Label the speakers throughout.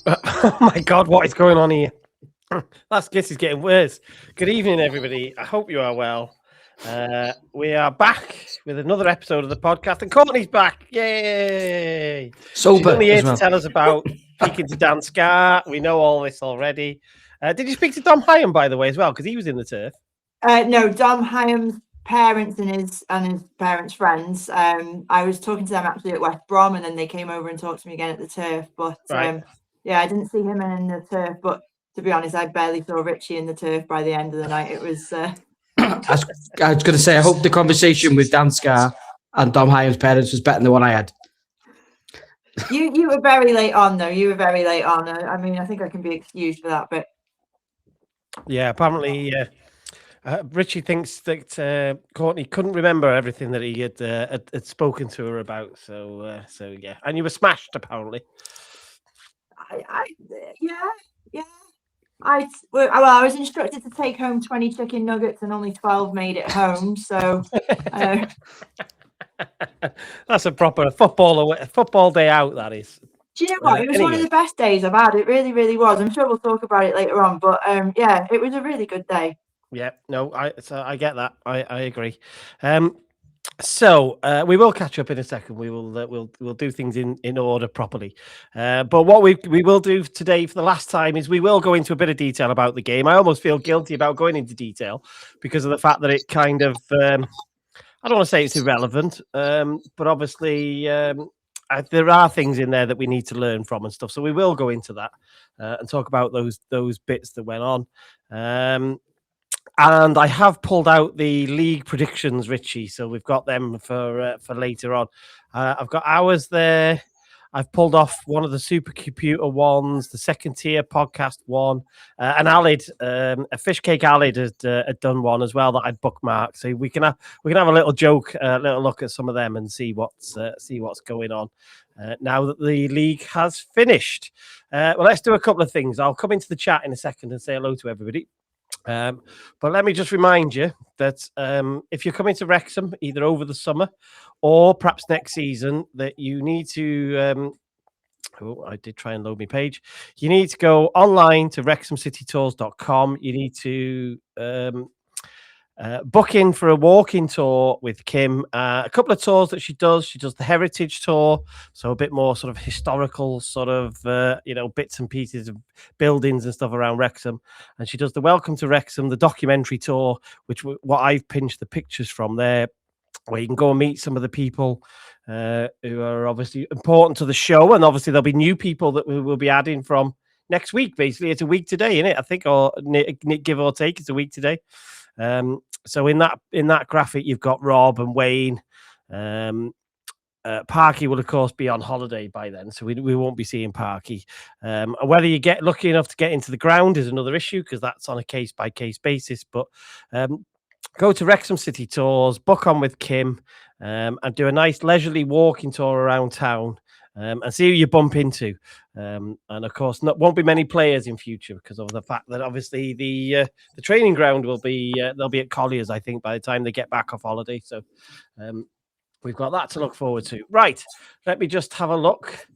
Speaker 1: Oh my God, what is going on here? Last guess is getting worse. Good evening, everybody. I hope you are well. We are back with another episode of the podcast, and Courtney's back. Yay!
Speaker 2: Sober
Speaker 1: She's only here
Speaker 2: as well.
Speaker 1: to tell us about speaking to Dan Scar. We know all this already. Did you speak to Dom Hyam, by the way, as well? Because he was in the turf.
Speaker 3: No, Dom Hyam's parents and his parents' friends. I was talking to them actually at West Brom, and then they came over and talked to me again at the turf. But
Speaker 1: Right.
Speaker 3: yeah, I didn't see him in the turf. But to be honest, I barely saw Richie in the turf by the end of the night. It was.
Speaker 2: I was going to say, I hope the conversation with Dan Scar and Dom Hyam's parents was better than the one I had.
Speaker 3: You were very late on, though. You were very late on. I mean, I think I can be excused for that, but
Speaker 1: Yeah, apparently Richie thinks that Courtney couldn't remember everything that he had spoken to her about. So yeah, and you were smashed apparently.
Speaker 3: Yeah. I was instructed to take home 20 chicken nuggets and only 12 made it home. So
Speaker 1: that's a proper football day out. That is.
Speaker 3: Do you know what? It was one of the best days I've had. It really, really was. I'm sure we'll talk about it later on, but yeah, it was a really good day.
Speaker 1: Yeah, no, I get that. I agree. So we will catch up in a second. We will we'll do things in order properly. But what we will do today for the last time is we will go into a bit of detail about the game. I almost feel guilty about going into detail because of the fact that it kind of I don't want to say it's irrelevant, but obviously there are things in there that we need to learn from and stuff. So we will go into that and talk about those bits that went on. And I have pulled out the league predictions, Richie. So we've got them for later on. I've got ours there. I've pulled off one of the supercomputer ones, the second tier podcast one, and Alid, a fish cake Alid had done one as well that I'd bookmarked. So we can have a little joke, a little look at some of them and see what's going on now that the league has finished. Well, let's do a couple of things. I'll come into the chat in a second and say hello to everybody. But let me just remind you that if you're coming to Wrexham either over the summer or perhaps next season, that you need to I did try and load my page. You need to go online to wrexhamcitytours.com. You need to book in for a walking tour with Kim. A couple of tours that she does. She does the heritage tour, so a bit more sort of historical sort of bits and pieces of buildings and stuff around Wrexham. And she does the Welcome to Wrexham, the documentary tour, which what I've pinched the pictures from there, where you can go and meet some of the people who are obviously important to the show. And obviously there'll be new people that we will be adding from next week. Basically, it's a week today, isn't it? I think, or give or take, it's a week today. So in that graphic, you've got Rob and Wayne. Parky will, of course, be on holiday by then, so we won't be seeing Parky. Whether you get lucky enough to get into the ground is another issue, because that's on a case-by-case basis. But go to Wrexham City Tours, book on with Kim, and do a nice leisurely walking tour around town. And see who you bump into. And of course, won't be many players in future because of the fact that obviously the training ground will be they'll be at Collier's, I think, by the time they get back off holiday. So we've got that to look forward to. Right, let me just have a look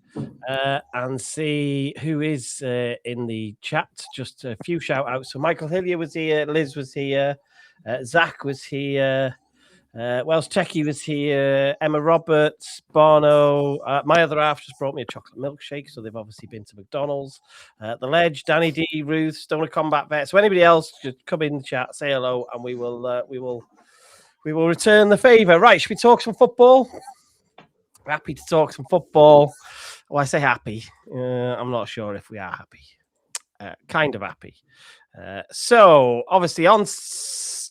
Speaker 1: and see who is in the chat. Just a few shout outs. So Michael Hillier was here, Liz was here, Zach was here. Welsh Techie was here, Emma Roberts, Barno. My other half just brought me a chocolate milkshake, so they've obviously been to McDonald's. The Ledge, Danny D, Ruth, Stoner Combat Vet. So anybody else, just come in the chat, say hello, and we will return the favour. Right, should we talk some football? Happy to talk some football. Well, I say happy. I'm not sure if we are happy. Kind of happy. So obviously on.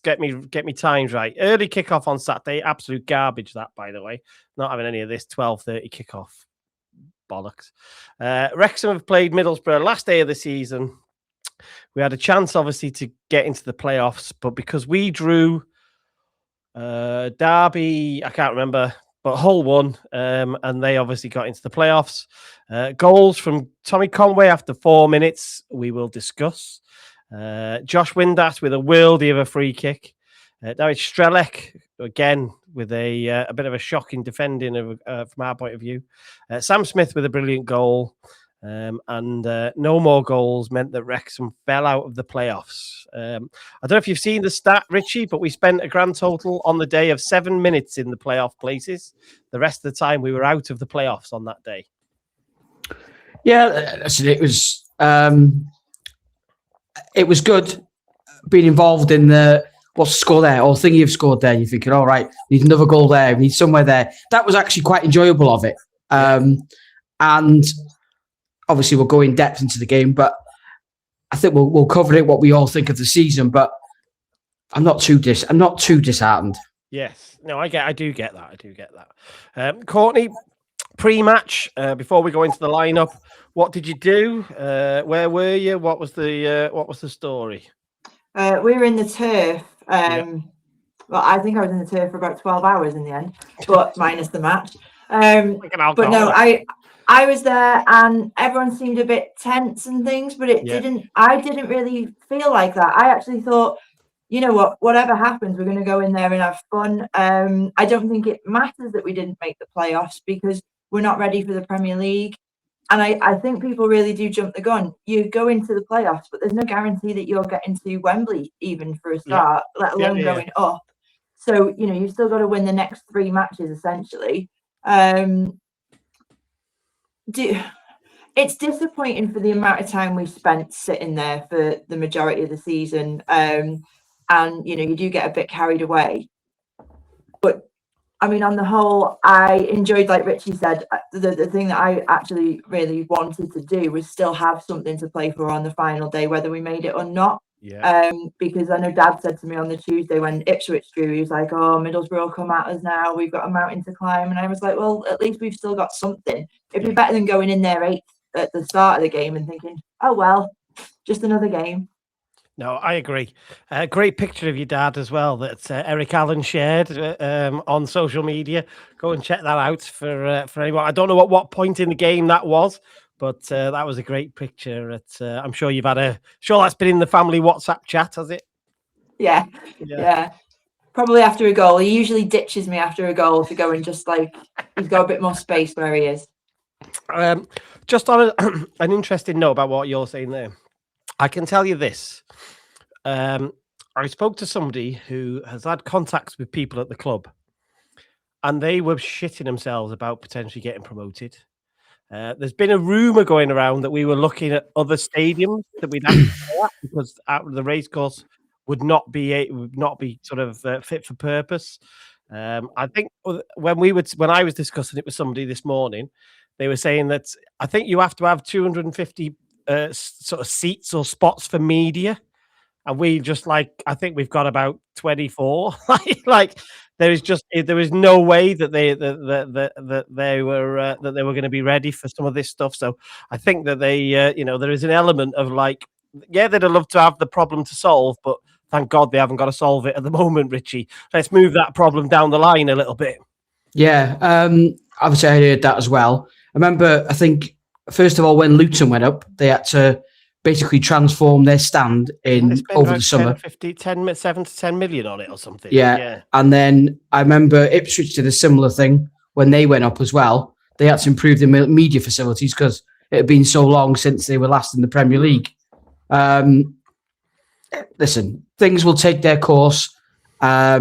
Speaker 1: Get me times right. Early kickoff on Saturday. Absolute garbage, that, by the way. Not having any of this 12:30 kickoff bollocks. Wrexham have played Middlesbrough last day of the season. We had a chance, obviously, to get into the playoffs, but because we drew Derby, I can't remember, but Hull won, and they obviously got into the playoffs. Goals from Tommy Conway after 4 minutes, we will discuss. Josh Windass with a worldie of a free kick. David Strelec, again, with a bit of a shocking defending from our point of view. Sam Smith with a brilliant goal. and no more goals meant that Wrexham fell out of the playoffs. I don't know if you've seen the stat, Richie, but we spent a grand total on the day of 7 minutes in the playoff places. The rest of the time we were out of the playoffs on that day.
Speaker 2: Yeah, listen, it was good being involved in the what's the score there or thing you've scored there. You're thinking, all right, we need another goal there, we need somewhere there. That was actually quite enjoyable of it. And obviously we'll go in depth into the game, but I think we'll cover it, what we all think of the season, but I'm not too disheartened.
Speaker 1: Yes. No, I do get that. Courtney, pre-match, before we go into the lineup, what did you do? Where were you? What was the story?
Speaker 3: We were in the turf. Well, I think I was in the turf for about 12 hours in the end, but minus the match. But no, I was there and everyone seemed a bit tense and things, but I didn't really feel like that. I actually thought, you know what, whatever happens, we're going to go in there and have fun. I don't think it matters that we didn't make the playoffs because we're not ready for the Premier League. And I think people really do jump the gun. You go into the playoffs, but there's no guarantee that you're getting to Wembley even for a start, let alone going up. So, you know, you've still got to win the next 3 matches, essentially. It's disappointing for the amount of time we spent sitting there for the majority of the season. And, you know, you do get a bit carried away. But I mean, on the whole, I enjoyed, like Richie said, the thing that I actually really wanted to do was still have something to play for on the final day, whether we made it or not.
Speaker 1: Yeah.
Speaker 3: Because I know Dad said to me on the Tuesday when Ipswich drew, he was like, "Oh, Middlesbrough come at us now. We've got a mountain to climb." And I was like, "Well, at least we've still got something. It'd be better than going in there 8th at the start of the game and thinking, oh well, just another game."
Speaker 1: No, I agree. Great picture of your dad as well that Eric Allen shared on social media. Go and check that out for anyone. I don't know at what point in the game that was, but that was a great picture. I'm sure you've had sure that's been in the family WhatsApp chat, has it?
Speaker 3: Yeah. Probably after a goal. He usually ditches me after a goal to go and just like, he's got a bit more space where he is.
Speaker 1: Just on an interesting note about what you're saying there, I can tell you this. I spoke to somebody who has had contacts with people at the club, and they were shitting themselves about potentially getting promoted. There's been a rumor going around that we were looking at other stadiums that we'd have to play at because the racecourse would not be sort of fit for purpose. I think when I was discussing it with somebody this morning, they were saying that I think you have to have 250 sort of seats or spots for media. And we just I think we've got about 24. Like there is no way that they were going to be ready for some of this stuff. So I think that they, there is an element of they'd have loved to have the problem to solve, but thank God they haven't got to solve it at the moment, Richie. Let's move that problem down the line a little bit.
Speaker 2: Yeah, obviously I heard that as well. I remember, I think, first of all, when Luton went up, they had to basically transform their stand over the summer.
Speaker 1: 7 to 10 million on it or something.
Speaker 2: Yeah. And then I remember Ipswich did a similar thing when they went up as well. They had to improve the media facilities because it had been so long since they were last in the Premier League. Listen, things will take their course. I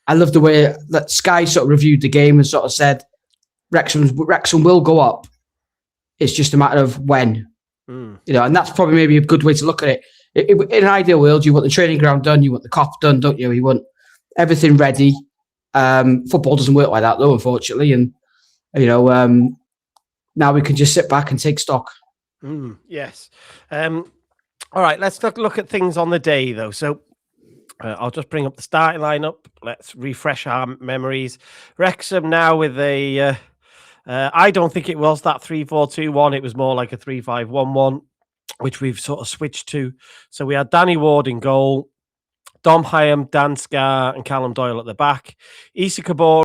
Speaker 2: love the way that Sky sort of reviewed the game and sort of said, Wrexham will go up. It's just a matter of when. And that's probably maybe a good way to look at it. In an ideal world, you want the training ground done, you want the cop done, don't you? You want everything ready. Football doesn't work like that, though, unfortunately. And now we can just sit back and take stock.
Speaker 1: Yes. All right, let's look at things on the day, though. So I'll just bring up the starting lineup. Let's refresh our memories. Wrexham now with a. I don't think it was that 3-4-2-1. It was more like a 3-5-1-1, which we've sort of switched to. So we had Danny Ward in goal, Dom Hyam, Dan Scarr, and Callum Doyle at the back. Issa Kabor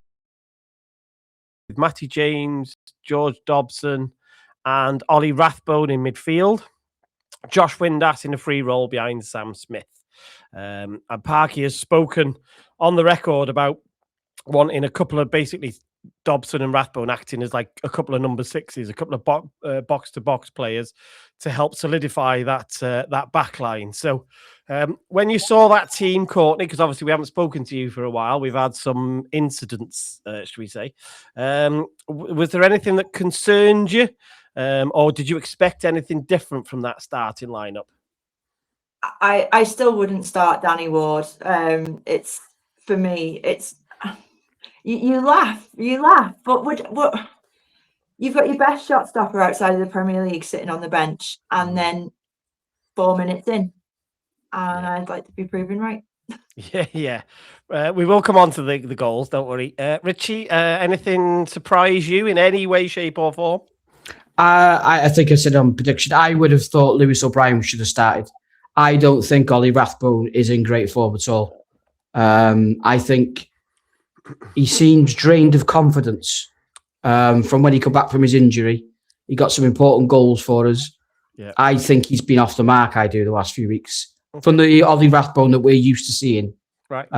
Speaker 1: with Matty James, George Dobson, and Ollie Rathbone in midfield. Josh Windass in a free role behind Sam Smith. And Parky has spoken on the record about wanting a couple of basically Dobson and Rathbone acting as like a couple of number sixes, a couple of box-to-box players to help solidify that back line. So when you saw that team, Courtney, because obviously we haven't spoken to you for a while, we've had some incidents, should we say. Was there anything that concerned you? Or did you expect anything different from that starting lineup?
Speaker 3: I still wouldn't start Danny Ward. It's for me. It's you laugh, but what you've got your best shot stopper outside of the Premier League sitting on the bench, and then 4 minutes in, and I'd like to be proven right.
Speaker 1: Yeah. We will come on to the goals. Don't worry, Richie. Anything surprise you in any way, shape, or form?
Speaker 2: I think I said on prediction, I would have thought Lewis O'Brien should have started. I don't think Ollie Rathbone is in great form at all. I think he seems drained of confidence from when he come back from his injury. He got some important goals for us. Yeah. I think he's been off the mark, the last few weeks. From the Ollie Rathbone that we're used to seeing.
Speaker 1: Right.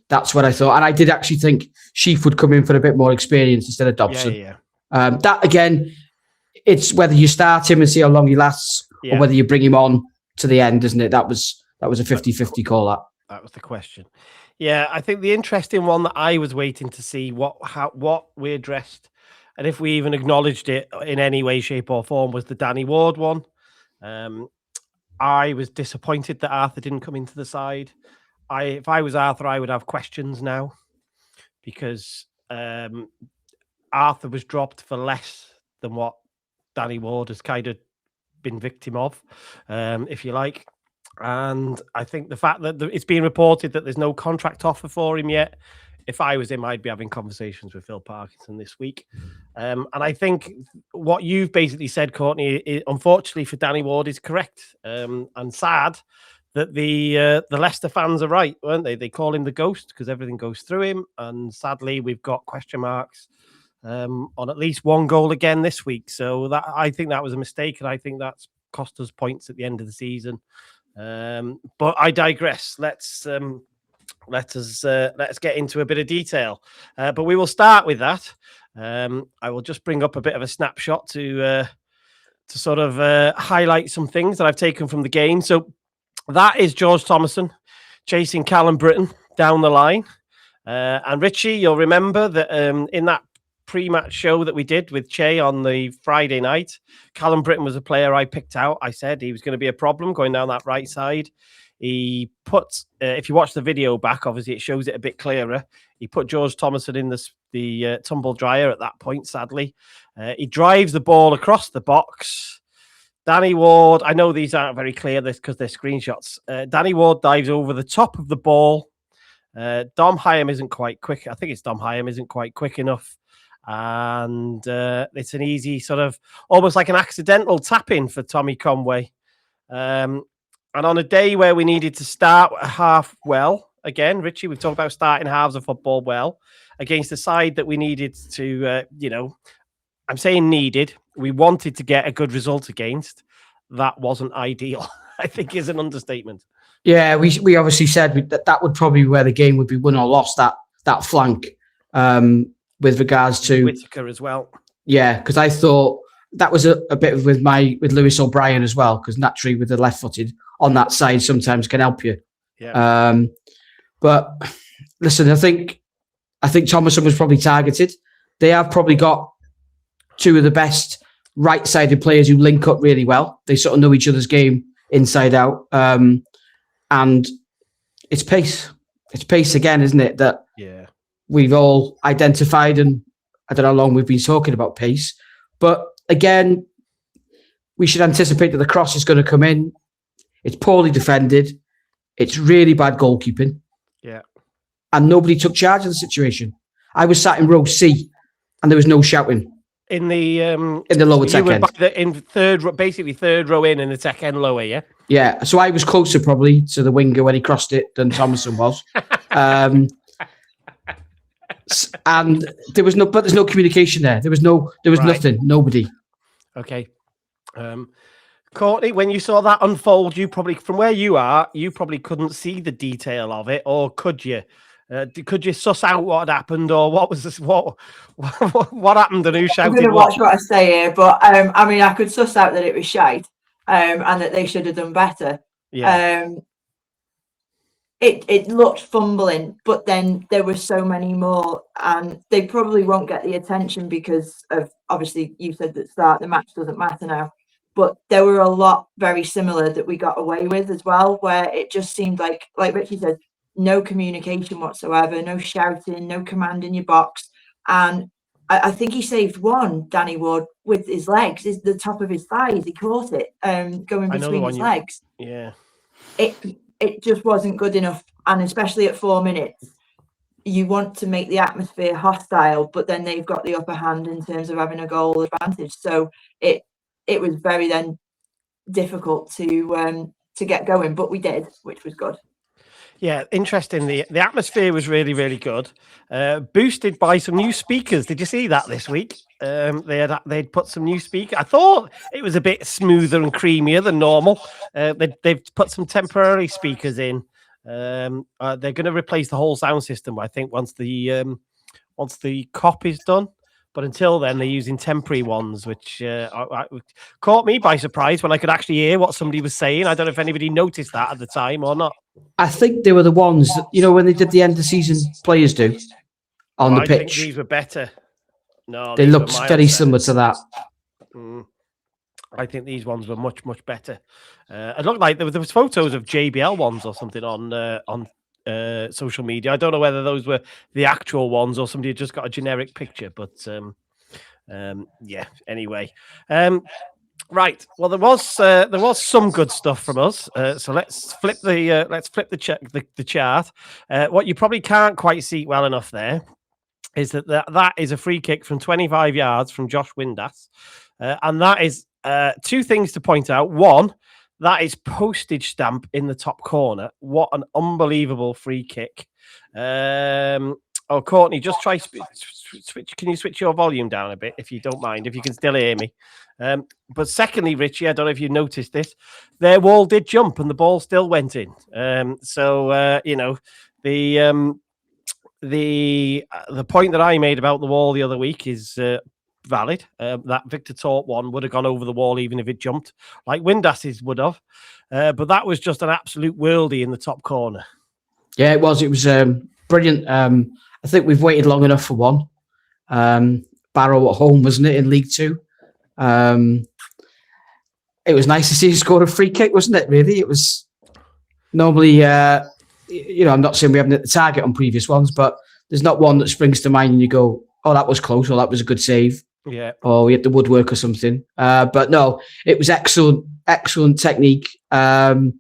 Speaker 2: That's what I thought. And I did actually think Sheaf would come in for a bit more experience instead of Dobson.
Speaker 1: Yeah.
Speaker 2: That, again, it's whether you start him and see how long he lasts or whether you bring him on to the end, isn't it? That was a 50-50 call. That
Speaker 1: was the question. Yeah, I think the interesting one that I was waiting to see what we addressed, and if we even acknowledged it in any way, shape, or form, was the Danny Ward one. I was disappointed that Arthur didn't come into the side. If I was Arthur, I would have questions now, because Arthur was dropped for less than what Danny Ward has kind of been victim of, if you like. And I think the fact that it's being reported that there's no contract offer for him yet, if I was him, I'd be having conversations with Phil Parkinson this week. And I think what you've basically said, Courtney, unfortunately for Danny Ward, is correct. And sad that the Leicester fans are right, weren't they? They call him the ghost because everything goes through him. And sadly, we've got question marks on at least one goal again this week. So I think that was a mistake, and I think that's cost us points at the end of the season. But I digress. Let's get into a bit of detail. But we will start with that. I will just bring up a bit of a snapshot to sort of highlight some things that I've taken from the game. So that is George Thomason chasing Callum Britton down the line. And Richie, you'll remember that in that pre-match show that we did with Che on the Friday night, Callum Britton was a player I picked out. I said he was going to be a problem going down that right side. He put, if you watch the video back, obviously it shows it a bit clearer. He put George Thomason in the tumble dryer at that point, sadly. He drives the ball across the box. Danny Ward, I know these aren't very clear because they're screenshots. Danny Ward dives over the top of the ball. Dom Hyam isn't quite quick. I think it's Dom Hyam isn't quite quick enough. And it's an easy sort of almost like an accidental tap in for Tommy Conway. And on a day where we needed to start half well, again, Richie, we've talked about starting halves of football well against a side that we needed to, I'm saying needed. We wanted to get a good result against. That wasn't ideal, I think is an understatement.
Speaker 2: Yeah, we obviously said that would probably be where the game would be won or lost, that flank. With regards to
Speaker 1: Whittaker as well.
Speaker 2: Yeah, because I thought that was a bit with Lewis O'Brien as well, because naturally with the left-footed on that side sometimes can help you.
Speaker 1: Yeah.
Speaker 2: But listen, I think Thomason was probably targeted. They have probably got two of the best right-sided players who link up really well. They sort of know each other's game inside out. And it's pace. It's pace again, isn't it? That we've all identified, and I don't know how long we've been talking about pace. But again, we should anticipate that the cross is going to come in. It's poorly defended. It's really bad goalkeeping.
Speaker 1: Yeah.
Speaker 2: And nobody took charge of the situation. I was sat in row C and there was no shouting.
Speaker 1: In the
Speaker 2: lower tech end.
Speaker 1: Basically third row in the tech end lower, yeah?
Speaker 2: Yeah. So I was closer probably to the winger when he crossed it than Thomason was. And there's no communication there. There was nothing, nobody.
Speaker 1: Okay. Courtney, when you saw that unfold, you probably, from where you are, you probably couldn't see the detail of it, or could you? Could you suss out what had happened, or what was this? What happened and who shouted?
Speaker 3: I'm going to watch what I say here, but I mean, I could suss out that it was shite, and that they should have done better.
Speaker 1: Yeah.
Speaker 3: It looked fumbling, but then there were so many more, and they probably won't get the attention because of, obviously, you said at the start the match doesn't matter now, but there were a lot very similar that we got away with as well, where it just seemed like Richie said, no communication whatsoever, no shouting, no command in your box. And I think he saved one, Danny Ward, with his legs, is the top of his thighs. He caught it going between his legs.
Speaker 1: Yeah.
Speaker 3: It just wasn't good enough. And especially at 4 minutes, you want to make the atmosphere hostile, but then they've got the upper hand in terms of having a goal advantage. So it was very then difficult to get going, but we did, which was good.
Speaker 1: Yeah, interesting. The atmosphere was really, really good. Boosted by some new speakers. Did you see that this week? They'd put some new speakers. I thought it was a bit smoother and creamier than normal. They've put some temporary speakers in. They're going to replace the whole sound system, I think, once the COP is done. But until then, they're using temporary ones, which caught me by surprise when I could actually hear what somebody was saying. I don't know if anybody noticed that at the time or not.
Speaker 2: I think they were the ones that, when they did the end of season players do on the pitch.
Speaker 1: I think these were better. No,
Speaker 2: they looked very similar to that.
Speaker 1: I think these ones were much, much better. It looked like there was photos of JBL ones or something on social media. I don't know whether those were the actual ones or somebody had just got a generic picture, but yeah. Anyway, right. Well, there was some good stuff from us. So let's flip the chart. What you probably can't quite see well enough there is that is a free kick from 25 yards from Josh Windass, and that is two things to point out. One, that is postage stamp in the top corner. What an unbelievable free kick. Courtney, just try switch. Can you switch your volume down a bit, if you don't mind, if you can still hear me? But secondly, Richie, I don't know if you noticed this, their wall did jump and the ball still went in. The point that I made about the wall the other week is valid. That Victor Tort one would have gone over the wall even if it jumped, like Windass's would have. But that was just an absolute worldie in the top corner.
Speaker 2: Yeah, it was. It was brilliant. I think we've waited long enough for one. Barrow at home, wasn't it, in League Two? It was nice to see him score a free kick, wasn't it, really? It was normally, I'm not saying we haven't hit the target on previous ones, but there's not one that springs to mind and you go, oh, that was close, or that was a good save.
Speaker 1: Yeah.
Speaker 2: Or we had the woodwork or something. But no, it was excellent technique. And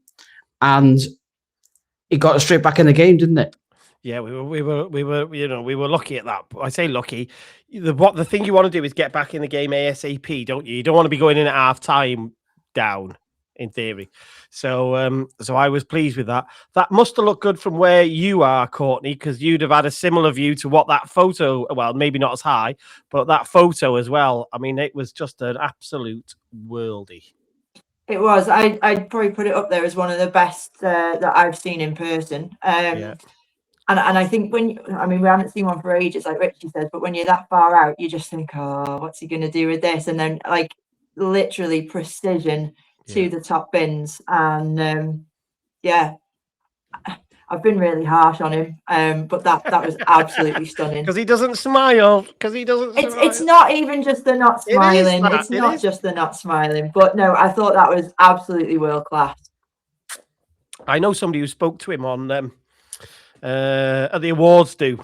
Speaker 2: it got us straight back in the game, didn't it?
Speaker 1: Yeah, we were lucky at that. I say lucky. The thing you want to do is get back in the game ASAP, don't you? You don't want to be going in at half time down, in theory. So I was pleased with that. That must have looked good from where you are, Courtney, because you'd have had a similar view to what that photo. Well, maybe not as high, but that photo as well. I mean, it was just an absolute worldie.
Speaker 3: It was. I'd probably put it up there as one of the best that I've seen in person. Yeah. And I think we haven't seen one for ages, like Richie says, but when you're that far out, you just think, oh, what's he going to do with this? And then, like, literally precision to the top bins. And, I've been really harsh on him, but that was absolutely stunning.
Speaker 1: Because he doesn't smile.
Speaker 3: It's not even just the not smiling. It's not just the not smiling. But no, I thought that was absolutely world class.
Speaker 1: I know somebody who spoke to him on at the awards do.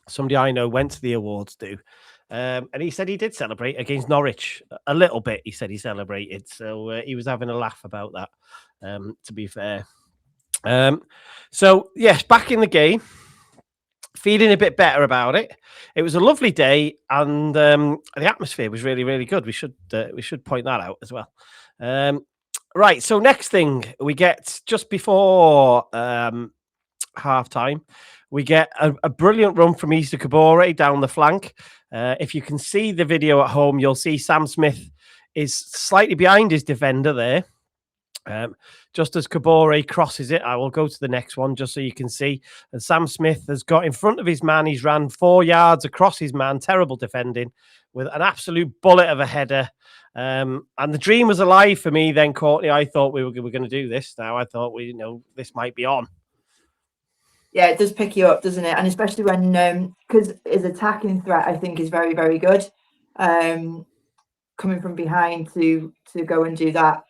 Speaker 1: Somebody I know went to the awards do. And he said he did celebrate against Norwich a little bit. He said he celebrated. So he was having a laugh about that, to be fair. So, yes, back in the game, feeling a bit better about it. It was a lovely day, and the atmosphere was really, really good. We should point that out as well. Right, so next thing we get just before half time, we get a brilliant run from Issa Kabore down the flank. If you can see the video at home, you'll see Sam Smith is slightly behind his defender there. Just as Kabore crosses it, I will go to the next one just so you can see. And Sam Smith has got in front of his man. He's ran 4 yards across his man. Terrible defending with an absolute bullet of a header. And the dream was alive for me then, Courtney. I thought we were going to do this now. I thought this might be on.
Speaker 3: Yeah, it does pick you up, doesn't it? And especially when, because his attacking threat, I think, is very, very good. Coming from behind to go and do that.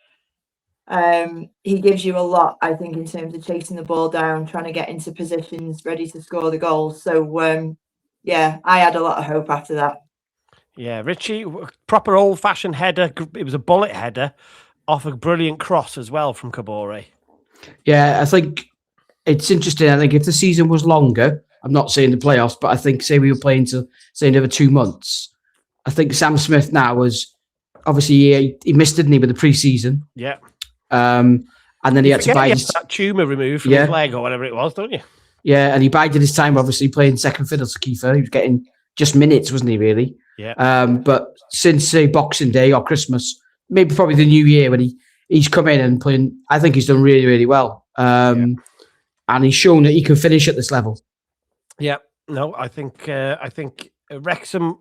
Speaker 3: He gives you a lot, I think, in terms of chasing the ball down, trying to get into positions, ready to score the goals. So, yeah, I had a lot of hope after that.
Speaker 1: Yeah, Richie, proper old-fashioned header. It was a bullet header off a brilliant cross as well from Kabore.
Speaker 2: Yeah, I think it's interesting. I think if the season was longer, I'm not saying the playoffs, but I think, say we were playing to, say, another 2 months, I think Sam Smith now was, obviously, he missed, didn't he, with the pre-season?
Speaker 1: Yeah.
Speaker 2: And then he had to buy
Speaker 1: that tumour removed from his leg or whatever it was, don't you?
Speaker 2: Yeah, and he bided his time, obviously, playing second fiddle to Kiefer. He was getting just minutes, wasn't he, really?
Speaker 1: Yeah.
Speaker 2: But since, say, Boxing Day or Christmas, maybe probably the New Year, when he's come in and playing, I think he's done really, really well. And he's shown that he can finish at this level.
Speaker 1: Yeah. No, I think Wrexham,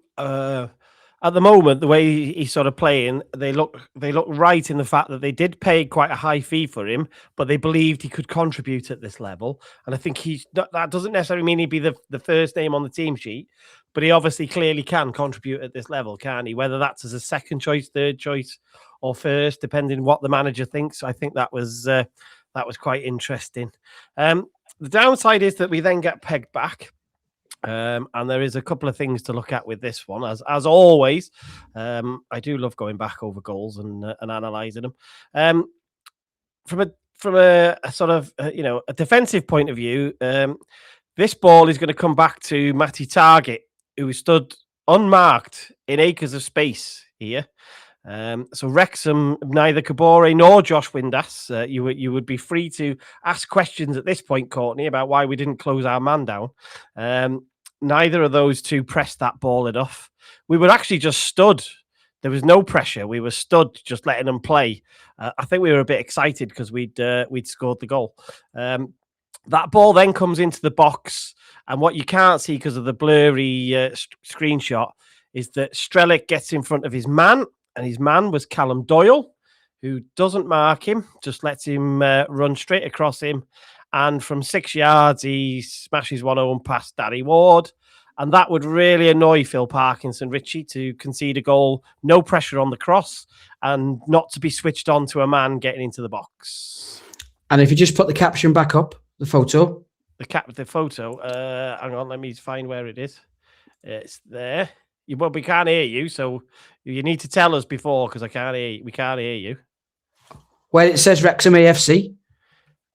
Speaker 1: at the moment, the way he's sort of playing, they look right in the fact that they did pay quite a high fee for him, but they believed he could contribute at this level. And I think that doesn't necessarily mean he'd be the first name on the team sheet, but he obviously clearly can contribute at this level, can't he? Whether that's as a second choice, third choice, or first, depending what the manager thinks. I think that was quite interesting. The downside is that we then get pegged back. And there is a couple of things to look at with this one, as always. I do love going back over goals and analysing them. From a sort of a defensive point of view, this ball is going to come back to Matty Target, who stood unmarked in acres of space here. So Wrexham, neither Kabore nor Josh Windass, you would be free to ask questions at this point, Courtney, about why we didn't close our man down. Neither of those two pressed that ball enough. We were actually just stood. There was no pressure. We were stood, just letting them play. I think we were a bit excited because we'd scored the goal. That ball then comes into the box, and what you can't see because of the blurry screenshot is that Strelic gets in front of his man, and his man was Callum Doyle, who doesn't mark him, just lets him run straight across him. And from 6 yards, he smashes one home past Darry Ward. And that would really annoy Phil Parkinson, Richie, to concede a goal, no pressure on the cross, and not to be switched on to a man getting into the box.
Speaker 2: And if you just put the caption back up, the photo.
Speaker 1: The photo. Hang on, let me find where it is. It's there. Well, we can't hear you, so you need to tell us before, because we can't hear you.
Speaker 2: Where it says Wrexham AFC.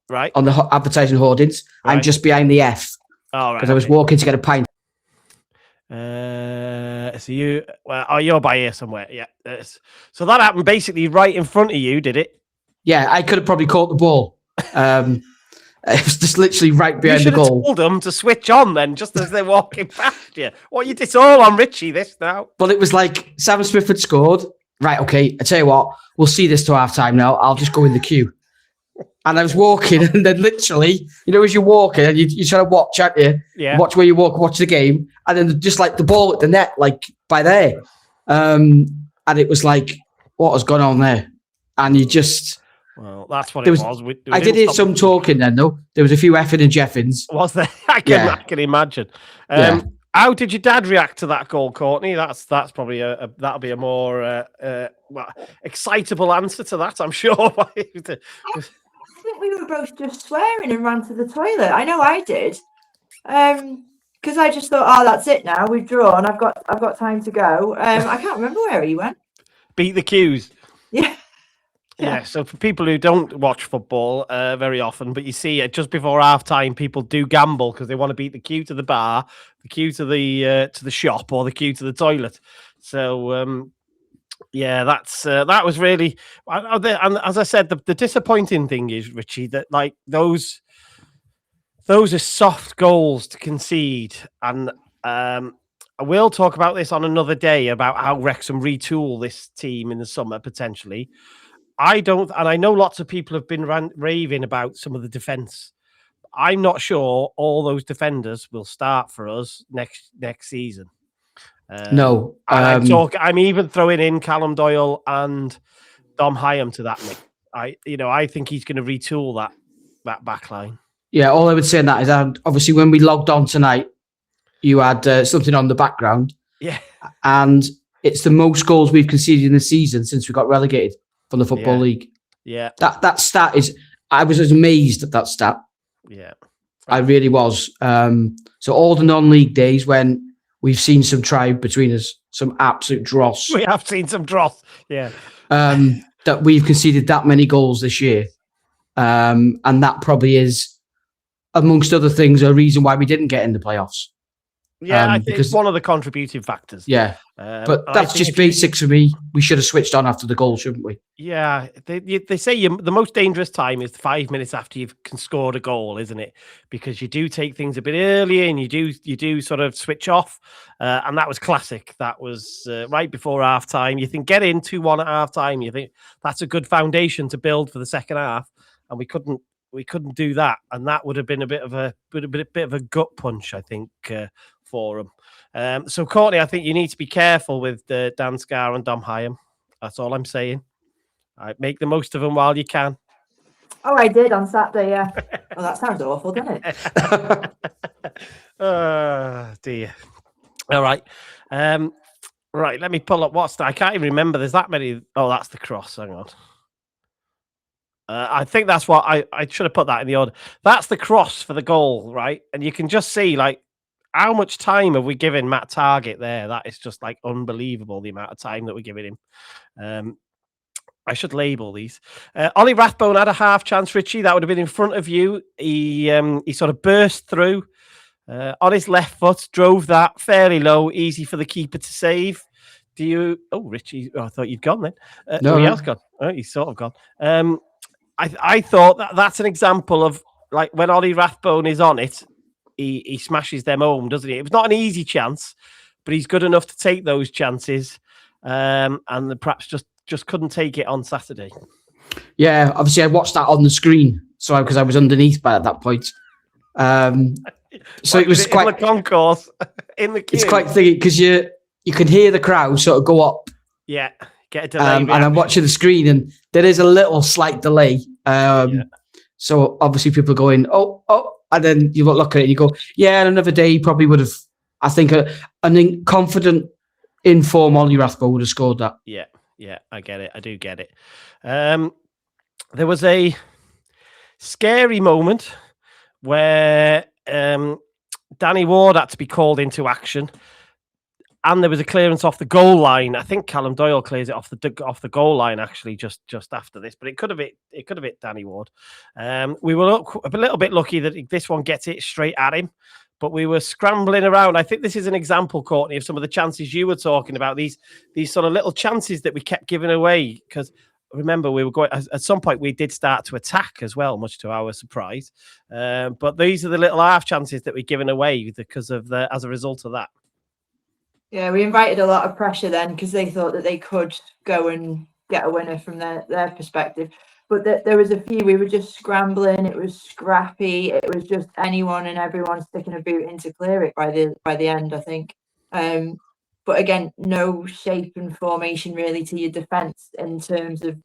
Speaker 1: Right.
Speaker 2: On the advertising hoardings. Right. I'm just behind the F.
Speaker 1: Oh, right.
Speaker 2: Because I was walking to get a pint.
Speaker 1: So you're by here somewhere. Yeah. So that happened basically right in front of you, did it?
Speaker 2: Yeah, I could have probably caught the ball. It was just literally right behind the goal. You should have
Speaker 1: told them to switch on then, just as they're walking past you. What, you did it all on Richie this now?
Speaker 2: But it was like Sam Smith had scored. Right, okay, I tell you what, we'll see this to half time now. I'll just go in the queue. And I was walking, and then literally, as you're walking, and you try to watch, aren't you?
Speaker 1: Yeah.
Speaker 2: Watch where you walk, watch the game, and then just like the ball at the net, like by there. And it was like, what has gone on there? And you just...
Speaker 1: Well, that's what it was.
Speaker 2: I did hear some talking then, though. There was a few effing and jeffings.
Speaker 1: Was there? I can imagine. How did your dad react to that goal, Courtney? That's probably that'll be a more excitable answer to that, I'm sure.
Speaker 3: I think we were both just swearing and ran to the toilet. I know I did. Because I just thought, oh, that's it now. We've drawn. I've got time to go. I can't remember where he went.
Speaker 1: Beat the queues.
Speaker 3: Yeah.
Speaker 1: Yeah, so for people who don't watch football very often, but you see it just before half time, people do gamble because they want to beat the queue to the bar, the queue to the shop, or the queue to the toilet. So that was really, and as I said, the disappointing thing is, Richie, that like those are soft goals to concede, and I will talk about this on another day about how Wrexham retool this team in the summer potentially. I don't, and I know lots of people have been raving about some of the defence. I'm not sure all those defenders will start for us next season.
Speaker 2: No,
Speaker 1: I'm even throwing in Callum Doyle and Dom Hyam to that mix. I think he's going to retool that back line.
Speaker 2: Yeah, all I would say on that is obviously when we logged on tonight, you had something on the background.
Speaker 1: Yeah,
Speaker 2: and it's the most goals we've conceded in the season since we got relegated from the Football League.
Speaker 1: Yeah,
Speaker 2: that stat is. I was amazed at that stat.
Speaker 1: Yeah,
Speaker 2: I really was. So all the non-league days when we've seen some tribe between us, some absolute dross.
Speaker 1: We have seen some dross. Yeah.
Speaker 2: That we've conceded that many goals this year. And that probably is, amongst other things, a reason why we didn't get in the playoffs.
Speaker 1: Yeah, I think it's one of the contributing factors.
Speaker 2: Yeah. But that's just basics for me. We should have switched on after the goal, shouldn't we?
Speaker 1: Yeah. They say the most dangerous time is 5 minutes after you've scored a goal, isn't it? Because you do take things a bit earlier and you do sort of switch off. And that was classic. That was right before half time. You think get in 2-1 at half time. You think that's a good foundation to build for the second half. And we couldn't do that. And that would have been a bit of a gut punch, I think, for them. So, Courtney, I think you need to be careful with Dan Scarr and Dom Hyam. That's all I'm saying. All right, make the most of them while you can.
Speaker 3: Oh, I did on Saturday, yeah. Well, that sounds awful, doesn't it?
Speaker 1: Oh, dear. All right. Right, let me pull up what's that. I can't even remember. There's that many. Oh, that's the cross. Hang on. I think that's what I should have put that in the order. That's the cross for the goal, right? And you can just see, like, how much time have we given Matt Targett there? That is just like unbelievable, the amount of time that we're giving him. I should label these. Ollie Rathbone had a half chance, Richie. That would have been in front of you. He sort of burst through on his left foot, drove that fairly low, easy for the keeper to save. Do you? Oh, Richie, I thought you'd gone then.
Speaker 2: No,
Speaker 1: he has gone. Oh, he's sort of gone. I thought that's an example of, like, when Ollie Rathbone is on it, he smashes them home, doesn't he? It was not an easy chance, but he's good enough to take those chances, and perhaps just couldn't take it on Saturday.
Speaker 2: Yeah, obviously I watched that on the screen, so because I was underneath at that point. So it was quite
Speaker 1: in the concourse in the queue.
Speaker 2: It's quite thingy because you can hear the crowd sort of go up.
Speaker 1: Yeah, get a delay.
Speaker 2: And I'm watching the screen, and there is a little slight delay. So obviously people going, oh, and then you look at it and you go, yeah, another day he probably would have. I think an confident, in-form Ollie Rathbone would have scored that.
Speaker 1: Yeah, I get it. I do get it. There was a scary moment where Danny Ward had to be called into action, and there was a clearance off the goal line. I think Callum Doyle clears it off the goal line actually just after this, but it could have hit Danny Ward. We were a little bit lucky that this one gets it straight at him, but we were scrambling around. I think this is an example, Courtney, of some of the chances you were talking about. These sort of little chances that we kept giving away, because remember we were going at some point. We did start to attack as well, much to our surprise. But these are the little half chances that we're giving away as a result of that.
Speaker 3: Yeah, we invited a lot of pressure then because they thought that they could go and get a winner from their perspective. But there was a few, we were just scrambling. It was scrappy. It was just anyone and everyone sticking a boot in to clear it by the end, I think. But again, no shape and formation really to your defence in terms of,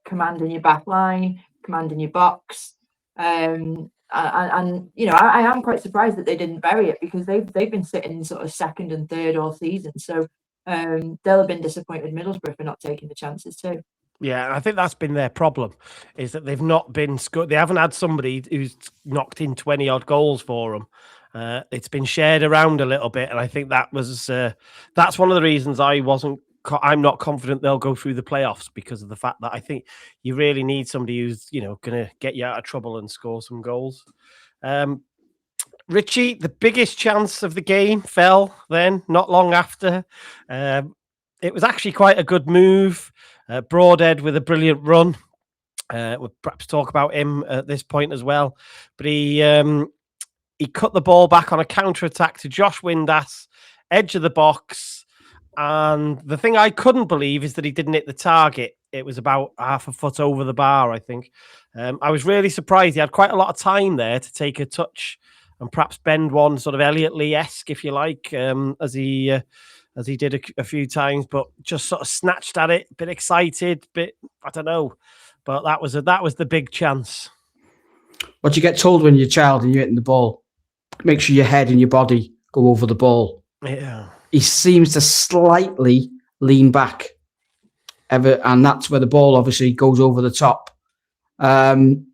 Speaker 3: commanding your back line, commanding your box. And I am quite surprised that they didn't bury it, because they've been sitting sort of second and third all season. So they'll have been disappointed Middlesbrough for not taking the chances too.
Speaker 1: Yeah, I think that's been their problem, is that they've not been they haven't had somebody who's knocked in 20 odd goals for them. It's been shared around a little bit, and I think that's one of the reasons I'm not confident they'll go through the playoffs, because of the fact that I think you really need somebody who's going to get you out of trouble and score some goals. Richie, the biggest chance of the game fell then, not long after. It was actually quite a good move. Broadhead with a brilliant run. We'll perhaps talk about him at this point as well. But he cut the ball back on a counter-attack to Josh Windass, edge of the box. And the thing I couldn't believe is that he didn't hit the target. it was about half a foot over the bar, I think. I was really surprised. He had quite a lot of time there to take a touch and perhaps bend one, sort of Elliot Lee-esque, if you like, as he did a few times, but just sort of snatched at it, a bit excited, I don't know. But that was the big chance.
Speaker 2: What you get told when you're a child and you're hitting the ball, make sure your head and your body go over the ball.
Speaker 1: Yeah.
Speaker 2: He seems to slightly lean back, and that's where the ball obviously goes over the top. And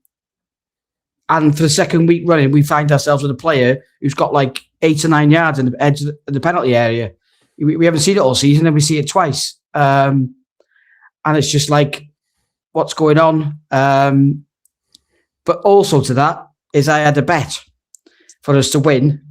Speaker 2: for the second week running, we find ourselves with a player who's got like 8 or 9 yards in the edge of the penalty area. We haven't seen it all season, and we see it twice. And it's just like, what's going on? But also to that is I had a bet for us to win.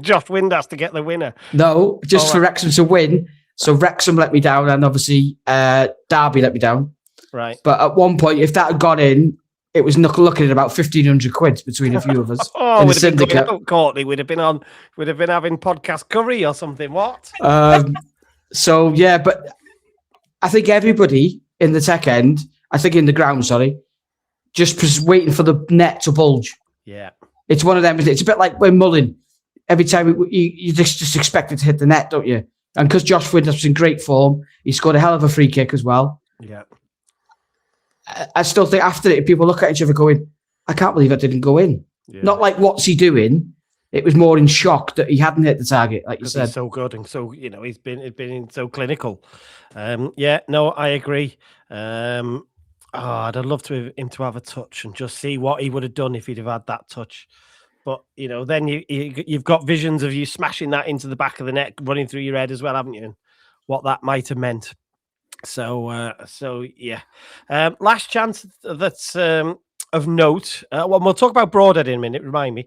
Speaker 1: Josh Wind has to get the winner.
Speaker 2: No, just for Wrexham to win. So Wrexham let me down, and obviously Derby let me down.
Speaker 1: Right.
Speaker 2: But at one point, if that had gone in, it was looking at about 1,500 quid between a few of us.
Speaker 1: We'd have been going out, Courtney. We'd have been having podcast curry or something. What?
Speaker 2: So yeah, but I think everybody in the tech end, in the ground, just waiting for the net to bulge.
Speaker 1: Yeah.
Speaker 2: It's one of them. It's a bit like when Mullin. Every time you just expect it to hit the net, don't you? And because Josh Windus was in great form, he scored a hell of a free kick as well.
Speaker 1: Yeah.
Speaker 2: I still think after it, people look at each other going, I can't believe that didn't go in. Yeah. Not like, what's he doing? It was more in shock that he hadn't hit the target, like you said.
Speaker 1: He's so good, and so, he's been so clinical. Yeah, no, I agree. I'd love him to have a touch and just see what he would have done if he'd have had that touch. But, then you've got visions of you smashing that into the back of the net, running through your head as well, haven't you? And what that might have meant. So yeah. Last chance that's of note. Well, we'll talk about Broadhead in a minute, remind me.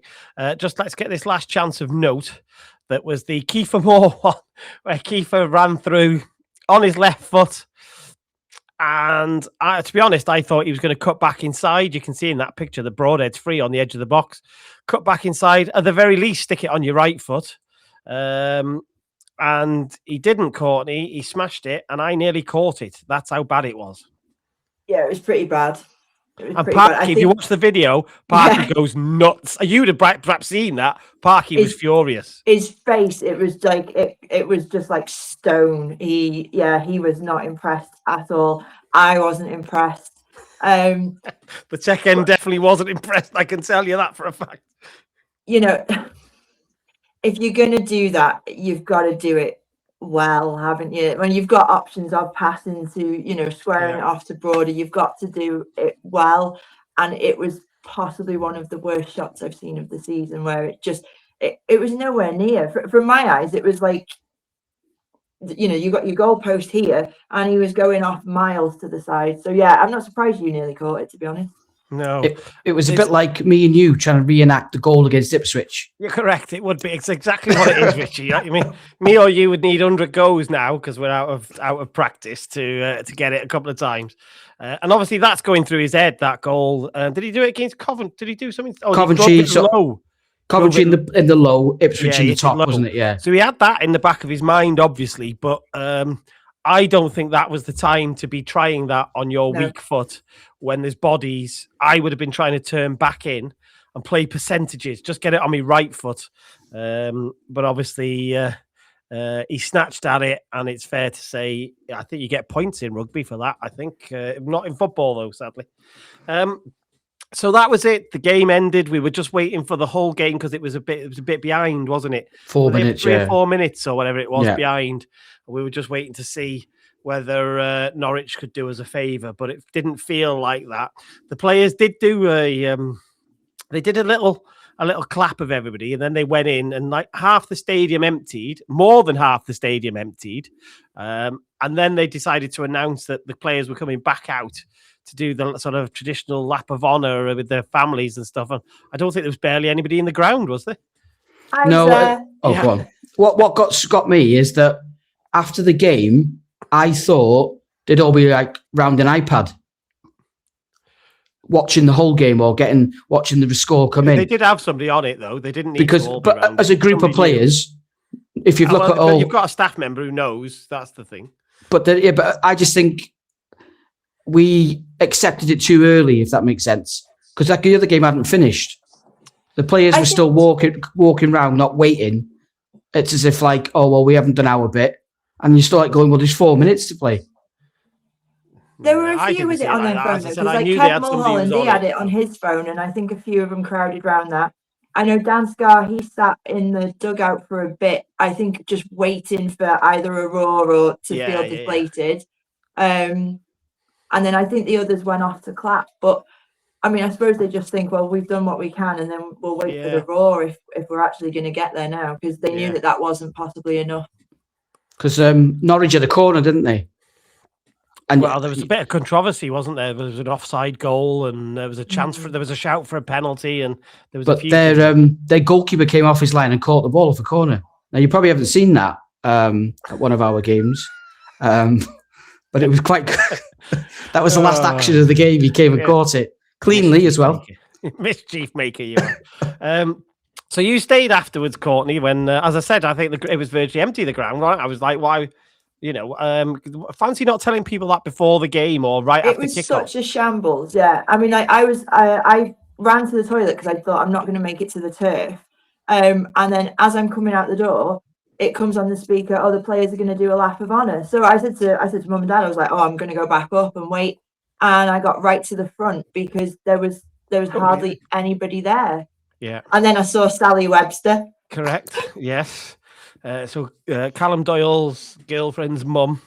Speaker 1: Just let's get this last chance of note. That was the Kiefer Moore one, where Kiefer ran through on his left foot. And to be honest, I thought he was going to cut back inside. You can see in that picture, the Broadhead's free on the edge of the box. Cut back inside. At the very least, stick it on your right foot. And he didn't, Courtney. He smashed it, and I nearly caught it. That's how bad it was.
Speaker 3: Yeah, it was pretty bad.
Speaker 1: And Parky, if you watch the video, Parky goes nuts. You'd have perhaps seen that. Parky was furious.
Speaker 3: His face, it was like it was just like stone. He was not impressed at all. I wasn't impressed. The
Speaker 1: tech end definitely wasn't impressed. I can tell you that for a fact.
Speaker 3: If you're going to do that, you've got to do it well, haven't you? When you've got options of passing to, squaring it off to Broader, you've got to do it well. And it was possibly one of the worst shots I've seen of the season, where it was nowhere near. From my eyes, it was like, you got your goal post here, and he was going off miles to the side. So yeah, I'm not surprised you nearly caught it, to be honest.
Speaker 1: No,
Speaker 2: it was a bit like me and you trying to reenact the goal against Ipswich.
Speaker 1: You're correct. It would be. It's exactly what it is, Richie. I mean, me or you would need 100 goes now because we're out of practice to get it a couple of times. And obviously, that's going through his head. That goal. Did he do it against Coventry? Did he do something?
Speaker 2: Coventry. Coventry in the low, Ipswich in the top,
Speaker 1: low.
Speaker 2: Wasn't it? Yeah.
Speaker 1: So he had that in the back of his mind, obviously, but I don't think that was the time to be trying that on your weak foot when there's bodies. I would have been trying to turn back in and play percentages, just get it on my right foot. But obviously, he snatched at it, and it's fair to say, I think you get points in rugby for that. I think not in football though, sadly. So that was it. The game ended. We were just waiting for the whole game because it was a bit behind, wasn't it?
Speaker 2: 4 minutes,
Speaker 1: 3 or 4 minutes or whatever it was behind. We were just waiting to see whether Norwich could do us a favour, but it didn't feel like that. The players did do a little clap of everybody, and then they went in, and like half the stadium emptied, more than half the stadium emptied, and then they decided to announce that the players were coming back out to do the sort of traditional lap of honour with their families and stuff. And I don't think there was barely anybody in the ground, was there?
Speaker 2: Go on. What got me is that after the game, I thought they'd all be like round an iPad, watching the whole game or watching the score come in.
Speaker 1: They did have somebody on it though. They didn't need
Speaker 2: but as a group of players, if you look at all,
Speaker 1: you've got a staff member who knows. That's the thing.
Speaker 2: But I just think we accepted it too early, if that makes sense. Because like the other game hadn't finished. The players were still walking around, not waiting. It's as if like, oh, well, we haven't done our bit. And you're still like going, well, there's 4 minutes to play.
Speaker 3: There were a few with it on their phone, though, because like Kev Mulholland, he had it on his phone, and I think a few of them crowded around that. I know Dan Scar, he sat in the dugout for a bit, I think just waiting for either a roar or to feel deflated. And then I think the others went off to clap. But, I mean, I suppose they just think, well, we've done what we can, and then we'll wait for the roar if we're actually going to get there now, because they knew that wasn't possibly enough. Because
Speaker 2: Norwich had a corner, didn't they?
Speaker 1: And well, there was a bit of controversy, wasn't there? There was an offside goal, and there was a chance there was a shout for a penalty, and there was. But
Speaker 2: their goalkeeper came off his line and caught the ball off a corner. Now you probably haven't seen that at one of our games, but it was quite. That was the last action of the game. He came and caught it cleanly as well.
Speaker 1: Mischief maker, you are. So you stayed afterwards, Courtney. When, as I said, I think it was virtually empty, the ground. Right? I was like, why? You know, fancy not telling people that before the game or right after kickoff.
Speaker 3: It was such a shambles, yeah. I mean, I ran to the toilet because I thought I'm not going to make it to the turf. And then as I'm coming out the door, it comes on the speaker, oh, the players are going to do a lap of honour. So I said to mum and dad, I was like, oh, I'm going to go back up and wait. And I got right to the front because there was hardly anybody there.
Speaker 1: Yeah.
Speaker 3: And then I saw Sally Webster.
Speaker 1: Correct, yes. So Callum Doyle's girlfriend's mum,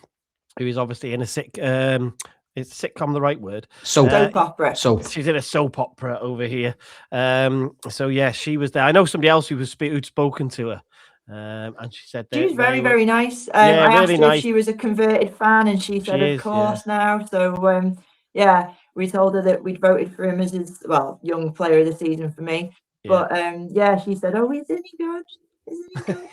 Speaker 1: who is obviously in a is sitcom the right word?
Speaker 3: Soap opera.
Speaker 1: So she's in a soap opera over here. So yeah, she was there. I know somebody else who'd spoken to her, and she said
Speaker 3: she was very, very nice. I asked her if she was a converted fan, and she said, of course, now. So yeah, we told her that we'd voted for him as his young player of the season for me. Yeah. But she said, oh, isn't he good? Isn't he good?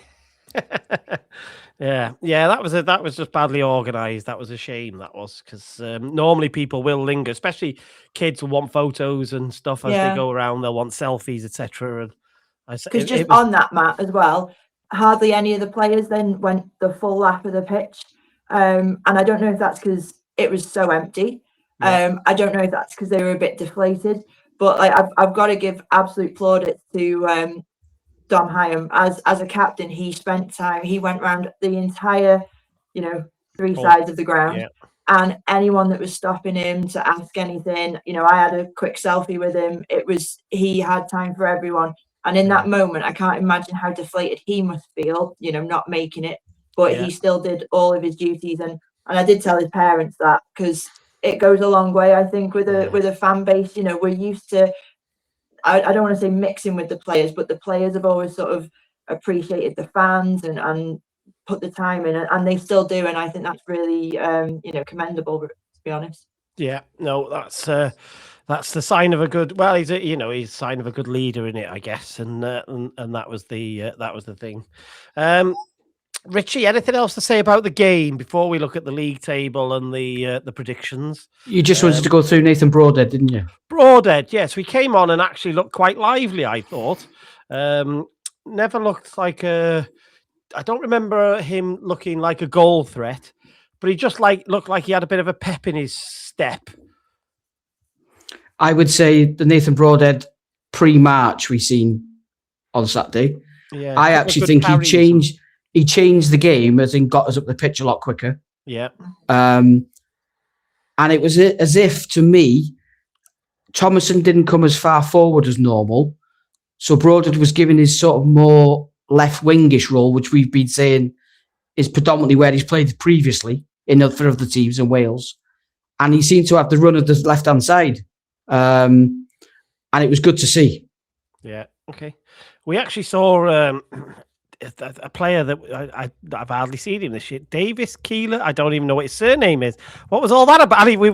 Speaker 1: yeah, that was just badly organised. That was a shame. That was because normally people will linger, especially kids will want photos and stuff as they go around. They'll want selfies, etc. And
Speaker 3: because just on that, Matt, as well, hardly any of the players then went the full lap of the pitch, and I don't know if that's because it was so empty. I don't know if that's because they were a bit deflated, but like I've got to give absolute plaudits to Dom Hyam as a captain. He spent time. He went around the entire, 3 sides of the ground, and anyone that was stopping him to ask anything, I had a quick selfie with him. He had time for everyone, and in that moment, I can't imagine how deflated he must feel, not making it. But he still did all of his duties, and I did tell his parents that because it goes a long way. I think with a fan base, we're used to. I don't want to say mixing with the players, but the players have always sort of appreciated the fans and put the time in, and they still do. And I think that's really, commendable, to be honest.
Speaker 1: Yeah, no, that's the sign of a good. Well, he's a sign of a good leader in it, I guess, and that was the thing. Richie, anything else to say about the game before we look at the league table and the predictions?
Speaker 2: You just wanted to go through Nathan Broadhead, didn't you?
Speaker 1: Broadhead, yes. We came on and actually looked quite lively, I thought. Never looked like I don't remember him looking like a goal threat, but he just looked like he had a bit of a pep in his step.
Speaker 2: I would say the Nathan Broadhead pre-March we seen on Saturday. Yeah, I actually think he changed the game, as in got us up the pitch a lot quicker.
Speaker 1: Yeah.
Speaker 2: And it was as if, to me, Thomason didn't come as far forward as normal. So Broadhead was given his sort of more left-wingish role, which we've been saying is predominantly where he's played previously for other teams in Wales. And he seemed to have the run of the left-hand side. And it was good to see.
Speaker 1: Yeah, okay. We actually saw... a player that I've hardly seen him this year, Davis Keeler. I don't even know what his surname is. What was all that about? I mean, we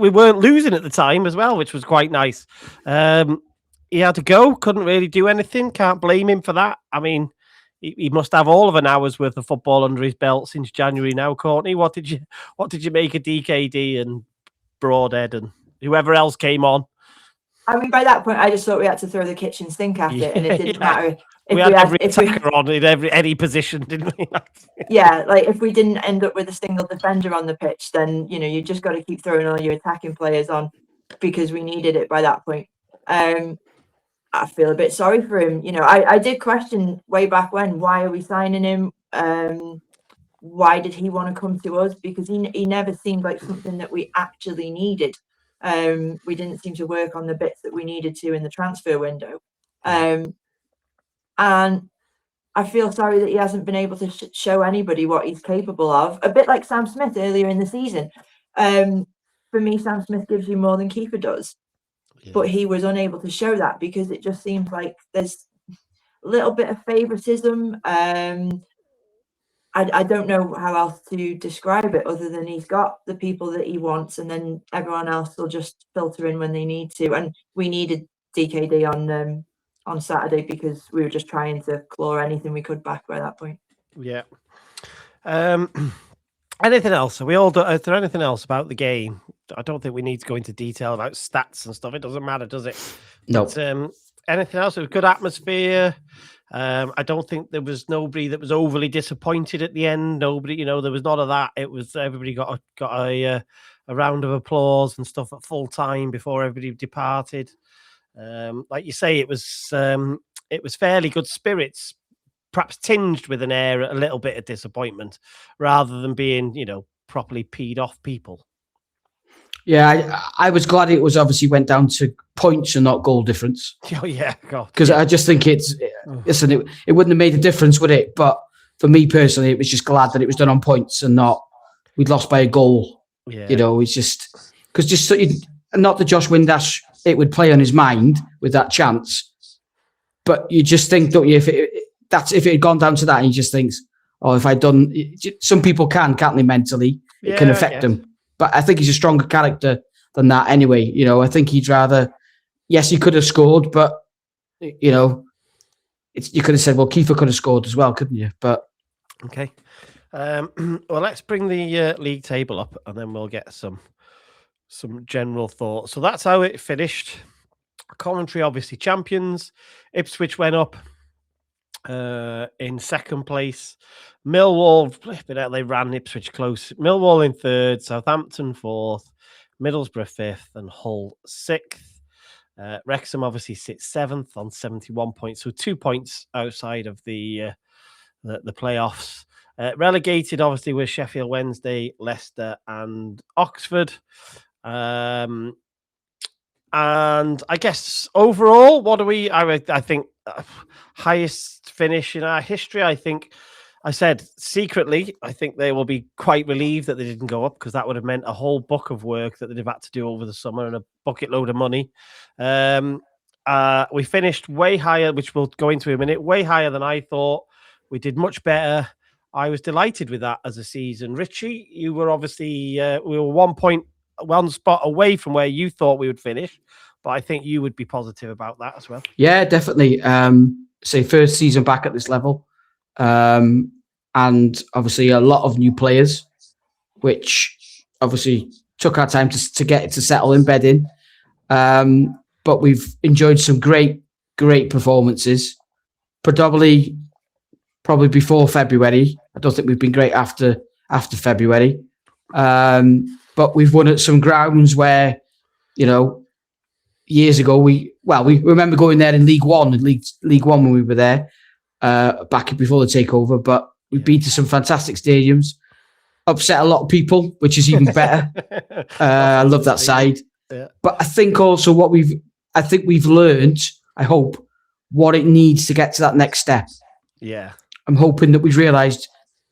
Speaker 1: weren't losing at the time as well, which was quite nice. He had to go, couldn't really do anything. Can't blame him for that. I mean, he must have all of an hour's worth of football under his belt since January now. Courtney, what did you make of DKD and Broadhead and whoever else came on?
Speaker 3: I mean, by that point, I just thought we had to throw the kitchen sink at it, and it didn't matter if
Speaker 1: we had every attacker on in any position, didn't we?
Speaker 3: Yeah, like if we didn't end up with a single defender on the pitch, then you just got to keep throwing all your attacking players on because we needed it by that point. I feel a bit sorry for him. I did question way back when, why are we signing him? Why did he want to come to us? Because he never seemed like something that we actually needed. We didn't seem to work on the bits that we needed to in the transfer window. And I feel sorry that he hasn't been able to show anybody what he's capable of. A bit like Sam Smith earlier in the season. For me, Sam Smith gives you more than Keeper does. Yeah. But he was unable to show that because it just seems like there's a little bit of favoritism. I don't know how else to describe it other than he's got the people that he wants, and then everyone else will just filter in when they need to. And we needed DKD on Saturday because we were just trying to claw anything we could back by that point.
Speaker 1: Yeah. Anything else? Is there anything else about the game? I don't think we need to go into detail about stats and stuff. It doesn't matter, does it?
Speaker 2: No.
Speaker 1: But, anything else? It was good atmosphere. I don't think there was nobody that was overly disappointed at the end. Nobody, there was none of that. It was everybody got a round of applause and stuff at full time before everybody departed. Like you say, it was fairly good spirits, perhaps tinged with an air, a little bit of disappointment, rather than being, properly peed off people.
Speaker 2: Yeah, I was glad it was obviously went down to points and not goal difference.
Speaker 1: Oh yeah,
Speaker 2: because I just think listen, it wouldn't have made a difference, would it? But for me personally, it was just glad that it was done on points and not we'd lost by a goal. Yeah. It's just because not that Josh Windass, it would play on his mind with that chance, but you just think, don't you? If it had gone down to that, and he just thinks, oh, if I'd done, some people can't they mentally? It can affect them. But I think he's a stronger character than that anyway. I think he'd rather, yes, he could have scored, but, you could have said, well, Kiefer could have scored as well, couldn't you? But
Speaker 1: okay. Well, let's bring the league table up and then we'll get some general thoughts. So that's how it finished. Coventry, obviously, champions. Ipswich went up in second place. Millwall, they ran Ipswich close. Millwall in third, Southampton fourth, Middlesbrough fifth, and Hull sixth. Wrexham obviously sits seventh on 71 points, so 2 points outside of the playoffs. Relegated, obviously, with Sheffield Wednesday, Leicester, and Oxford. And I guess overall, what do we? I think highest finish in our history. I said secretly, I think they will be quite relieved that they didn't go up because that would have meant a whole book of work that they'd have had to do over the summer and a bucket load of money. We finished way higher, which we'll go into in a minute, way higher than I thought. We did much better. I was delighted with that as a season. Richie, you were obviously, we were 1 spot away from where you thought we would finish, but I think you would be positive about that as well.
Speaker 2: Yeah, definitely. Say first season back at this level. And obviously a lot of new players, which obviously took our time to get it to settle in, bed in. But we've enjoyed some great performances, probably before February. I don't think we've been great after February. But we've won at some grounds where, years ago we remember going there in League One when we were there, back before the takeover. But we beat to some fantastic stadiums, upset a lot of people, which is even better. I love that side. Yeah. But I think also we've learned, I hope, what it needs to get to that next step.
Speaker 1: Yeah.
Speaker 2: I'm hoping that we've realised,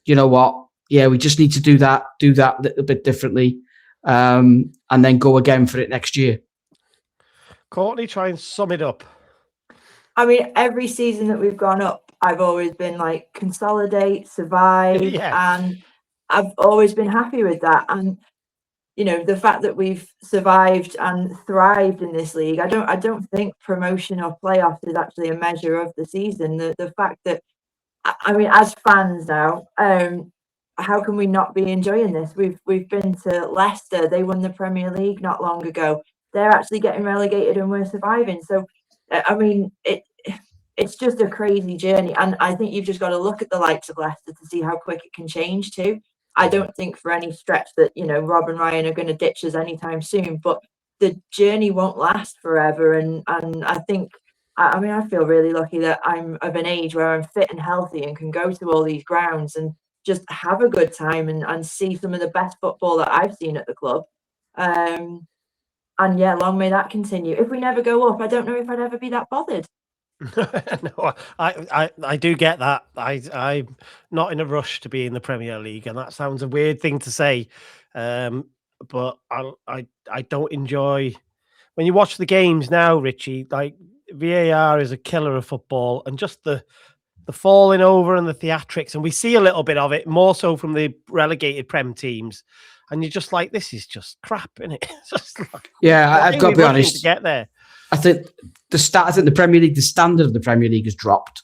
Speaker 2: you know what? Yeah, we just need to do that a little bit differently, and then go again for it next year.
Speaker 1: Courtney, try and sum it up.
Speaker 3: I mean, every season that we've gone up, I've always been like, consolidate, survive, and I've always been happy with that. And the fact that we've survived and thrived in this league, I don't think promotion or playoffs is actually a measure of the season. The fact that, I mean, as fans now, how can we not be enjoying this? We've been to Leicester. They won the Premier League not long ago. They're actually getting relegated and we're surviving. So, I mean, it's just a crazy journey. And I think you've just got to look at the likes of Leicester to see how quick it can change too. I don't think for any stretch that, Rob and Ryan are going to ditch us anytime soon, but the journey won't last forever. And I think, I feel really lucky that I'm of an age where I'm fit and healthy and can go to all these grounds and just have a good time and see some of the best football that I've seen at the club. And yeah, long may that continue. If we never go up, I don't know if I'd ever be that bothered.
Speaker 1: No, I do get that. I'm not in a rush to be in the Premier League, and that sounds a weird thing to say, but I don't enjoy when you watch the games now, Richie. Like VAR is a killer of football, and just the falling over and the theatrics, and we see a little bit of it more so from the relegated Prem teams, and you're just like, this is just crap, isn't it? Just like,
Speaker 2: I've got to be honest.
Speaker 1: To get there.
Speaker 2: I think the Premier League, the standard of the Premier League has dropped.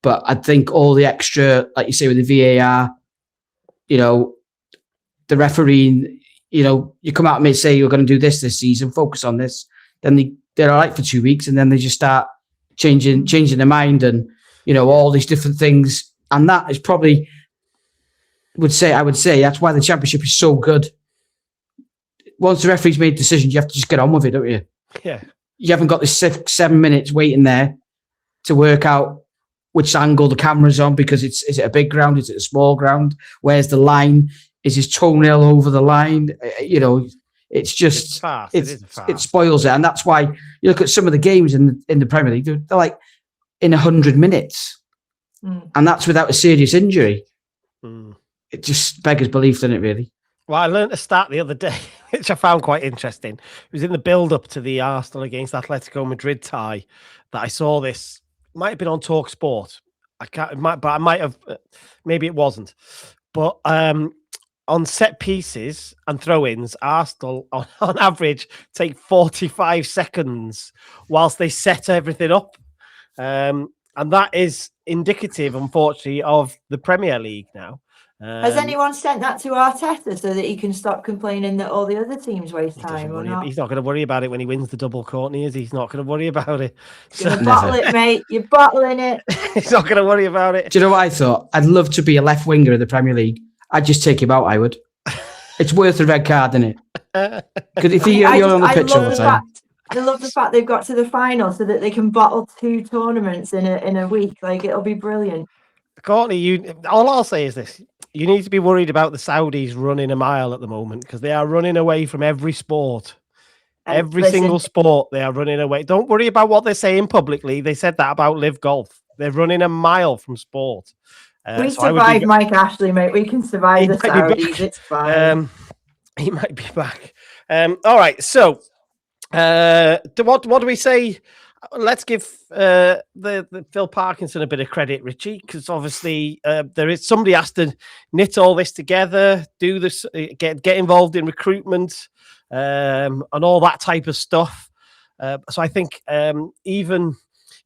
Speaker 2: But I think all the extra, like you say, with the VAR, the refereeing, you come out and say you're going to do this season, focus on this. Then they're all right for 2 weeks, and then they just start changing their mind and, all these different things. And that is probably, I would say that's why the Championship is so good. Once the referee's made decisions, you have to just get on with it, don't you?
Speaker 1: Yeah.
Speaker 2: You haven't got this 7 minutes waiting there to work out which angle the camera's on, because is it a big ground? Is it a small ground? Where's the line? Is his toenail over the line? It's just,
Speaker 1: fast.
Speaker 2: It spoils it. And that's why you look at some of the games in the Premier League, they're like in 100 minutes. And that's without a serious injury. It just beggars belief, doesn't it, really?
Speaker 1: Well, I learned a stat the other day, which I found quite interesting. It was in the build-up to the Arsenal against Atletico Madrid tie that I saw this. It might have been on Talk Sport. I might have, maybe it wasn't. But on set pieces and throw-ins, Arsenal, on average, take 45 seconds whilst they set everything up. And that is indicative, unfortunately, of the Premier League now.
Speaker 3: Has anyone sent that to Arteta so that he can stop complaining that all the other teams waste time or not?
Speaker 1: He's not going to worry about it when he wins the double Courtney, is he? He's not going to worry about it.
Speaker 3: You're gonna bottle it, mate. You're bottling it.
Speaker 1: He's not going to worry about it.
Speaker 2: Do you know what I thought? I'd love to be a left winger in the Premier League. I'd just take him out, I would. It's worth the red card, isn't it? Because if you're on the pitch all the time.
Speaker 3: I love the fact they've got to the final so that they can bottle 2 tournaments in a week. Like, it'll be brilliant.
Speaker 1: Courtney, all I'll say is this. You need to be worried about the Saudis running a mile at the moment, because they are running away from every sport. Every single sport they are running away. Don't worry about what they're saying publicly. They said that about Live Golf. They're running a mile from sport.
Speaker 3: We survived Mike Ashley, mate. We can survive the Saudis. It's fine.
Speaker 1: He might be back. All right. So, what do we say? Let's give the Phil Parkinson a bit of credit, Richie, because obviously there is somebody has to knit all this together, do this, get involved in recruitment, and all that type of stuff. So I think even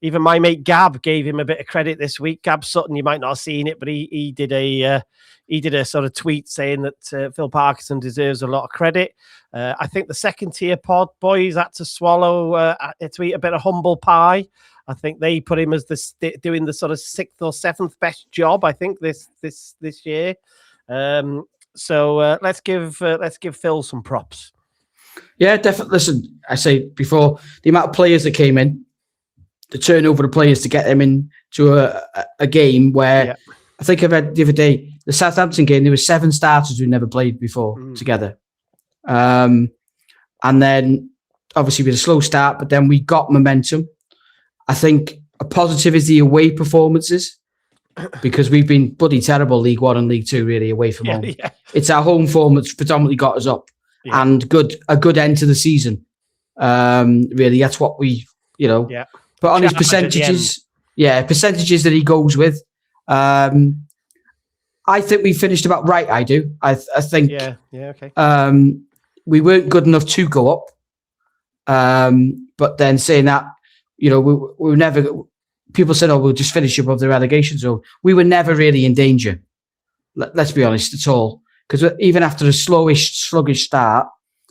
Speaker 1: my mate Gab gave him a bit of credit this week. Gab Sutton, you might not have seen it, but he did a sort of tweet saying that Phil Parkinson deserves a lot of credit. I think the second tier pod boys had to swallow to eat a bit of humble pie. I think they put him as doing the sort of 6th or 7th best job, I think, this year. So let's give Phil some props.
Speaker 2: Yeah, definitely. Listen, I say before, the amount of players that came in, the turnover of players to get them into a game where I think I read the other day, the Southampton game, there were 7 starters who never played before together. And then obviously we had a slow start, but then we got momentum. I think a positive is the away performances, because we've been bloody terrible League One and League Two, really, away from home. Yeah. It's our home form that's predominantly got us up, and a good end to the season. Really, that's what we, But on his percentages, percentages that he goes with, I think we finished about right. I do. I think. Okay. We weren't good enough to go up. But then saying that, we were never. People said, "Oh, we'll just finish above the relegation zone." We were never really in danger. Let's be honest, at all. Because even after a sluggish start,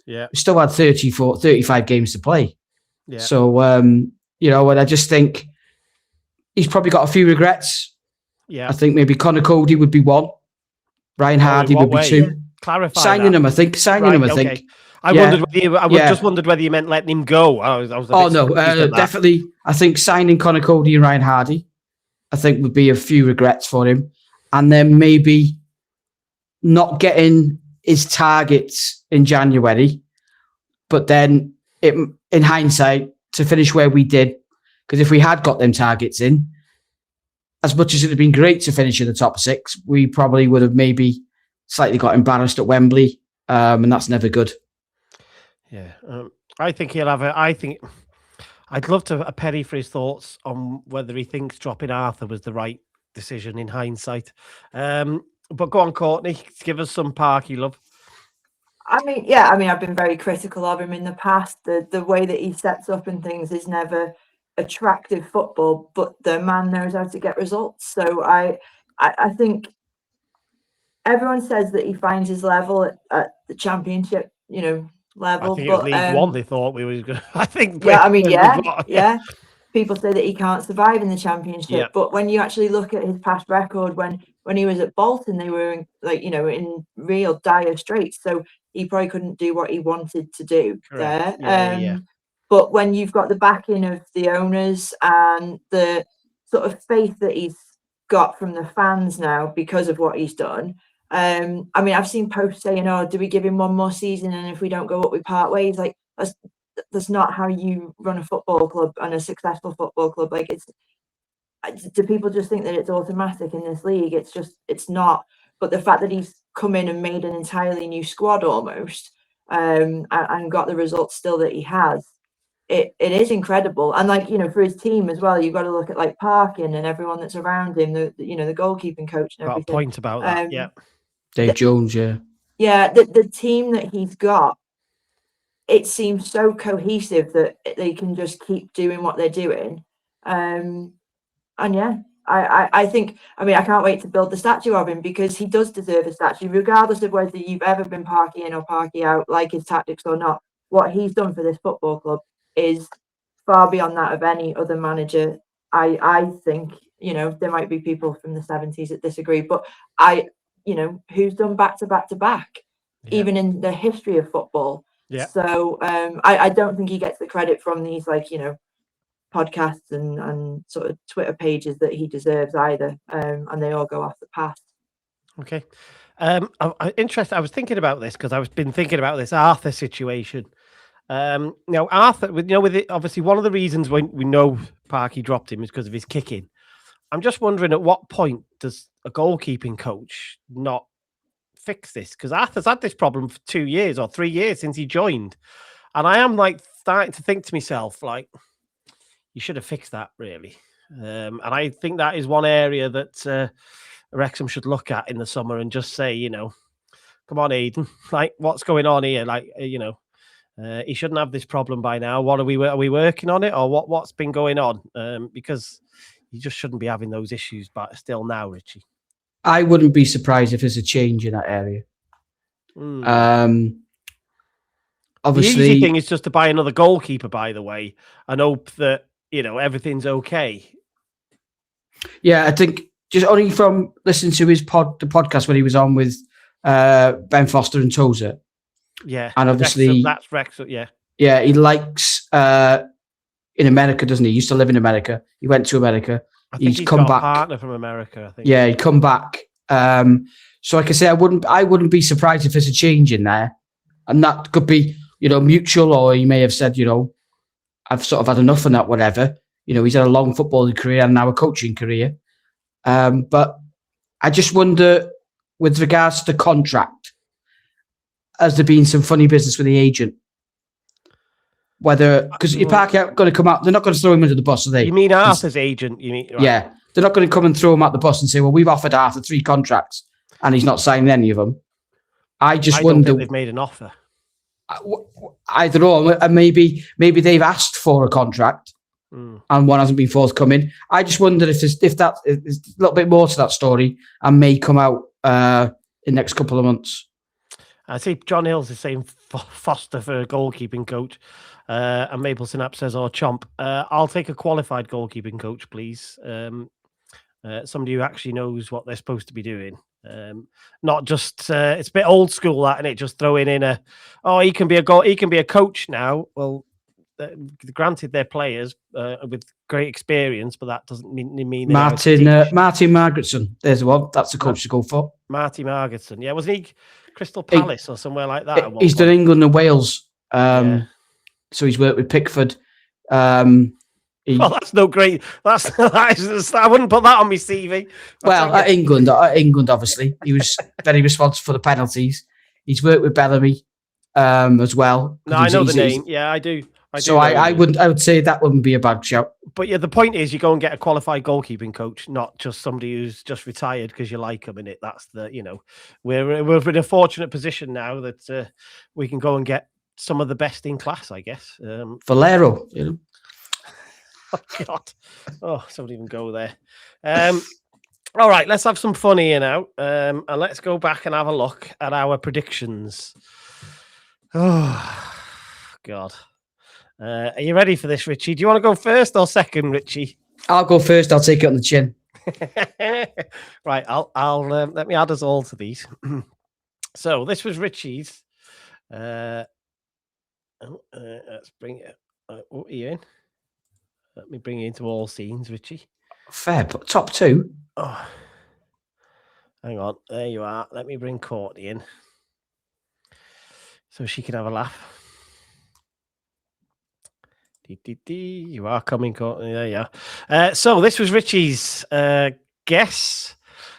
Speaker 2: we still had 35 games to play. Yeah. So, and I just think he's probably got a few regrets.
Speaker 1: Yeah.
Speaker 2: I think maybe Connor Cody would be one. Ryan Hardy would be two.
Speaker 1: Clarify
Speaker 2: signing
Speaker 1: that.
Speaker 2: him, I think. Signing him, I think.
Speaker 1: Okay. I just wondered whether you meant letting him go. I was a bit
Speaker 2: no, definitely. I think signing Connor Cody and Ryan Hardy, I think would be a few regrets for him. And then maybe not getting his targets in January, but then in hindsight, to finish where we did, because if we had got them targets in, as much as it would have been great to finish in the top 6, we probably would have maybe slightly got embarrassed at Wembley, and that's never good.
Speaker 1: Yeah, I think he'll have I'd love to Perry for his thoughts on whether he thinks dropping Arthur was the right decision in hindsight. But go on, Courtney, give us some Parky love.
Speaker 3: I've been very critical of him in the past. The way that he sets up and things is never attractive football, but the man knows how to get results. So I think everyone says that he finds his level at the Championship, level.
Speaker 1: I think it was League One. They thought we were going. I think.
Speaker 3: Yeah. People say that he can't survive in the Championship, but when you actually look at his past record, when he was at Bolton, they were in real dire straits. So he probably couldn't do what he wanted to do there. But when you've got the backing of the owners and the sort of faith that he's got from the fans now because of what he's done. I've seen posts saying, "Oh, do we give him one more season? And if we don't go up, we part ways." Like that's not how you run a football club and a successful football club. Like do people just think that it's automatic in this league? It's not. But the fact that he's come in and made an entirely new squad almost, and got the results still that he has, it is incredible. And for his team as well, you've got to look at like Parkin and everyone that's around him, the goalkeeping coach and everything.
Speaker 1: Got a point about that, yeah.
Speaker 2: Dave Jones, yeah.
Speaker 3: Yeah, the team that he's got, it seems so cohesive that they can just keep doing what they're doing. I think, I can't wait to build the statue of him because he does deserve a statue, regardless of whether you've ever been Parky in or Parky out, like his tactics or not. What he's done for this football club is far beyond that of any other manager. I think, there might be people from the 70s that disagree, but who's done back to back to back, even in the history of football. Yeah. So I don't think he gets the credit from these podcasts and sort of Twitter pages that he deserves either. And they all go off the past.
Speaker 1: Okay. I'm interested. I was thinking about this because I've been thinking about this Arthur situation. Now Arthur, with it, obviously one of the reasons when we know Parky dropped him is because of his kicking. I'm just wondering at what point does a goalkeeping coach not fix this? Because Arthur's had this problem for 2 years or 3 years since he joined. And I am starting to think to myself, you should have fixed that really. And I think that is one area that Wrexham should look at in the summer and just say, come on, Aidan, what's going on here? He shouldn't have this problem by now. What are we working on it or what's been going on? Because you just shouldn't be having those issues, but still now, Richie.
Speaker 2: I wouldn't be surprised if there's a change in that area. Obviously,
Speaker 1: the easy thing is just to buy another goalkeeper, by the way, and hope that everything's okay.
Speaker 2: Yeah, I think just only from listening to the podcast when he was on with Ben Foster and Tozer.
Speaker 1: Yeah,
Speaker 2: and obviously
Speaker 1: that's Wrexham. Yeah,
Speaker 2: he likes in America, doesn't he? He used to live in America. He went to America.
Speaker 1: He's come back. A partner from America, I think.
Speaker 2: Yeah, he'd come back. So, like I say, I wouldn't be surprised if there's a change in there, and that could be mutual, or he may have said, I've sort of had enough of that, whatever. He's had a long footballing career and now a coaching career. But I just wonder, with regards to the contract, has there been some funny business with the agent? Whether, because if Parky are going to come out, they're not going to throw him under the bus, are they?
Speaker 1: You mean Arthur's agent? You mean? Right.
Speaker 2: Yeah, they're not going to come and throw him out the bus and say, well, we've offered Arthur 3 contracts and he's not signed any of them. I wonder.
Speaker 1: Don't think they've made an offer.
Speaker 2: Either or, and maybe they've asked for a contract and one hasn't been forthcoming. I just wonder if there's a little bit more to that story and may come out in the next couple of months.
Speaker 1: I see John Hills is saying Foster for a goalkeeping coach. And Maple Synapse says, "Oh, Chomp, I'll take a qualified goalkeeping coach, please. Somebody who actually knows what they're supposed to be doing. Not just it's a bit old school that, and it just throwing in he can be a coach now. Well, granted, they're players with great experience, but that doesn't mean
Speaker 2: Martin Margaretson. There's the one. That's the coach to go for.
Speaker 1: Martin Margaretson. Yeah, wasn't he Crystal Palace or somewhere like that?
Speaker 2: He's done England and Wales. So he's worked with Pickford.
Speaker 1: That's no great. I wouldn't put that on my CV.
Speaker 2: At England, obviously, he was very responsible for the penalties. He's worked with Bellamy as well.
Speaker 1: No, I know the name. Yeah, I do.
Speaker 2: I would say that wouldn't be a bad shout.
Speaker 1: But yeah, the point is, you go and get a qualified goalkeeping coach, not just somebody who's just retired because you like them in it. That's we're in a fortunate position now that we can go and get some of the best in class, I guess.
Speaker 2: Valero,
Speaker 1: Oh God! Oh, somebody even go there. All right, let's have some fun here now, and let's go back and have a look at our predictions. Oh God! Are you ready for this, Richie? Do you want to go first or second, Richie?
Speaker 2: I'll go first. I'll take it on the chin.
Speaker 1: Right, I'll let me add us all to these. So this was Richie's. Let's bring it. What are you in? Let me bring you into all scenes, Richie.
Speaker 2: Fair, but top two.
Speaker 1: Oh, hang on. There you are. Let me bring Courtney in so she can have a laugh. You are coming, Courtney. There you are. So this was Richie's guess.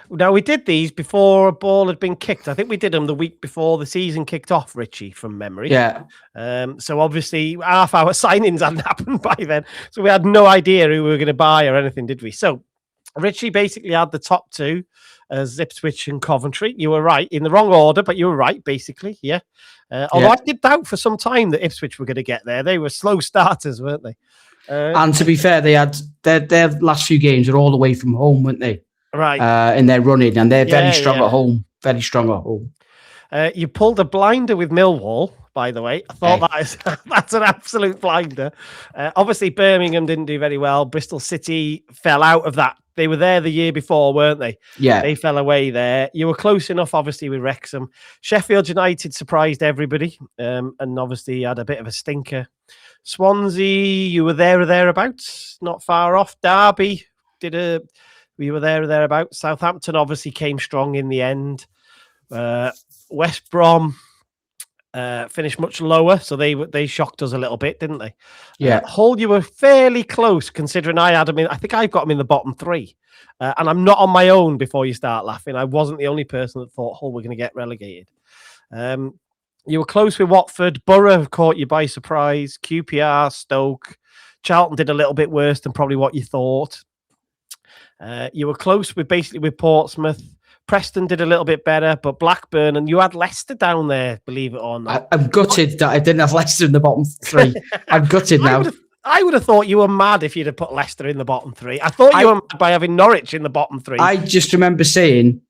Speaker 1: Now, we did these before a ball had been kicked. I think we did them the week before the season kicked off, Richie, from memory.
Speaker 2: Yeah.
Speaker 1: So obviously, half our signings hadn't happened by then. So we had no idea who we were going to buy or anything, did we? So Richie basically had the top two as Ipswich and Coventry. You were right, in the wrong order, but you were right, basically, yeah. Although I did doubt for some time that Ipswich were going to get there. They were slow starters, weren't they?
Speaker 2: And to be fair, they had their last few games are all the way from home, weren't they?
Speaker 1: Right.
Speaker 2: In their running, and they're very strong at home. Very strong at home.
Speaker 1: You pulled a blinder with Millwall, by the way. I thought that's an absolute blinder. Obviously, Birmingham didn't do very well. Bristol City fell out of that. They were there the year before, weren't they? Yeah. They fell away there. You were close enough, obviously, with Wrexham. Sheffield United surprised everybody, and obviously had a bit of a stinker. Swansea, you were there or thereabouts, not far off. Derby we were there or thereabouts. Southampton obviously came strong in the end. West Brom finished much lower, so they shocked us a little bit, didn't they? Yeah. Hull, you were fairly close, considering I had them in. I think I've got them in the bottom three, and I'm not on my own. Before you start laughing, I wasn't the only person that thought Hull were going to get relegated. You were close with Watford. Borough caught you by surprise. QPR, Stoke, Charlton did a little bit worse than probably what you thought. You were close with Portsmouth. Preston did a little bit better, but Blackburn, and you had Leicester down there, believe it or not.
Speaker 2: I'm gutted that I didn't have Leicester in the bottom three. I'm gutted now.
Speaker 1: I would have thought you were mad if you'd have put Leicester in the bottom three. I thought you were mad by having Norwich in the bottom three.
Speaker 2: I just remember saying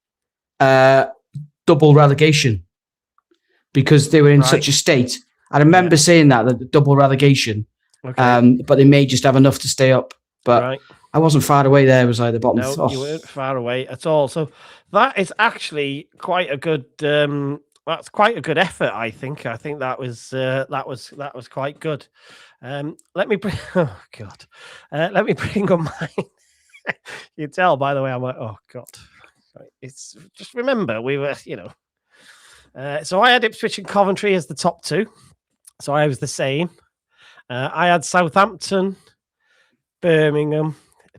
Speaker 2: double relegation because they were in such a state. I remember saying that double relegation, but they may just have enough to stay up. But I wasn't far away there, was I? The bottom.
Speaker 1: No, you weren't far away at all. So that is actually quite a good. That's quite a good effort, I think. I think that was quite good. Let me bring. Oh God, let me bring on mine. You tell, by the way, I'm like, oh God. It's just remember we were, So I had Ipswich and Coventry as the top two. So I was the same. I had Southampton, Birmingham.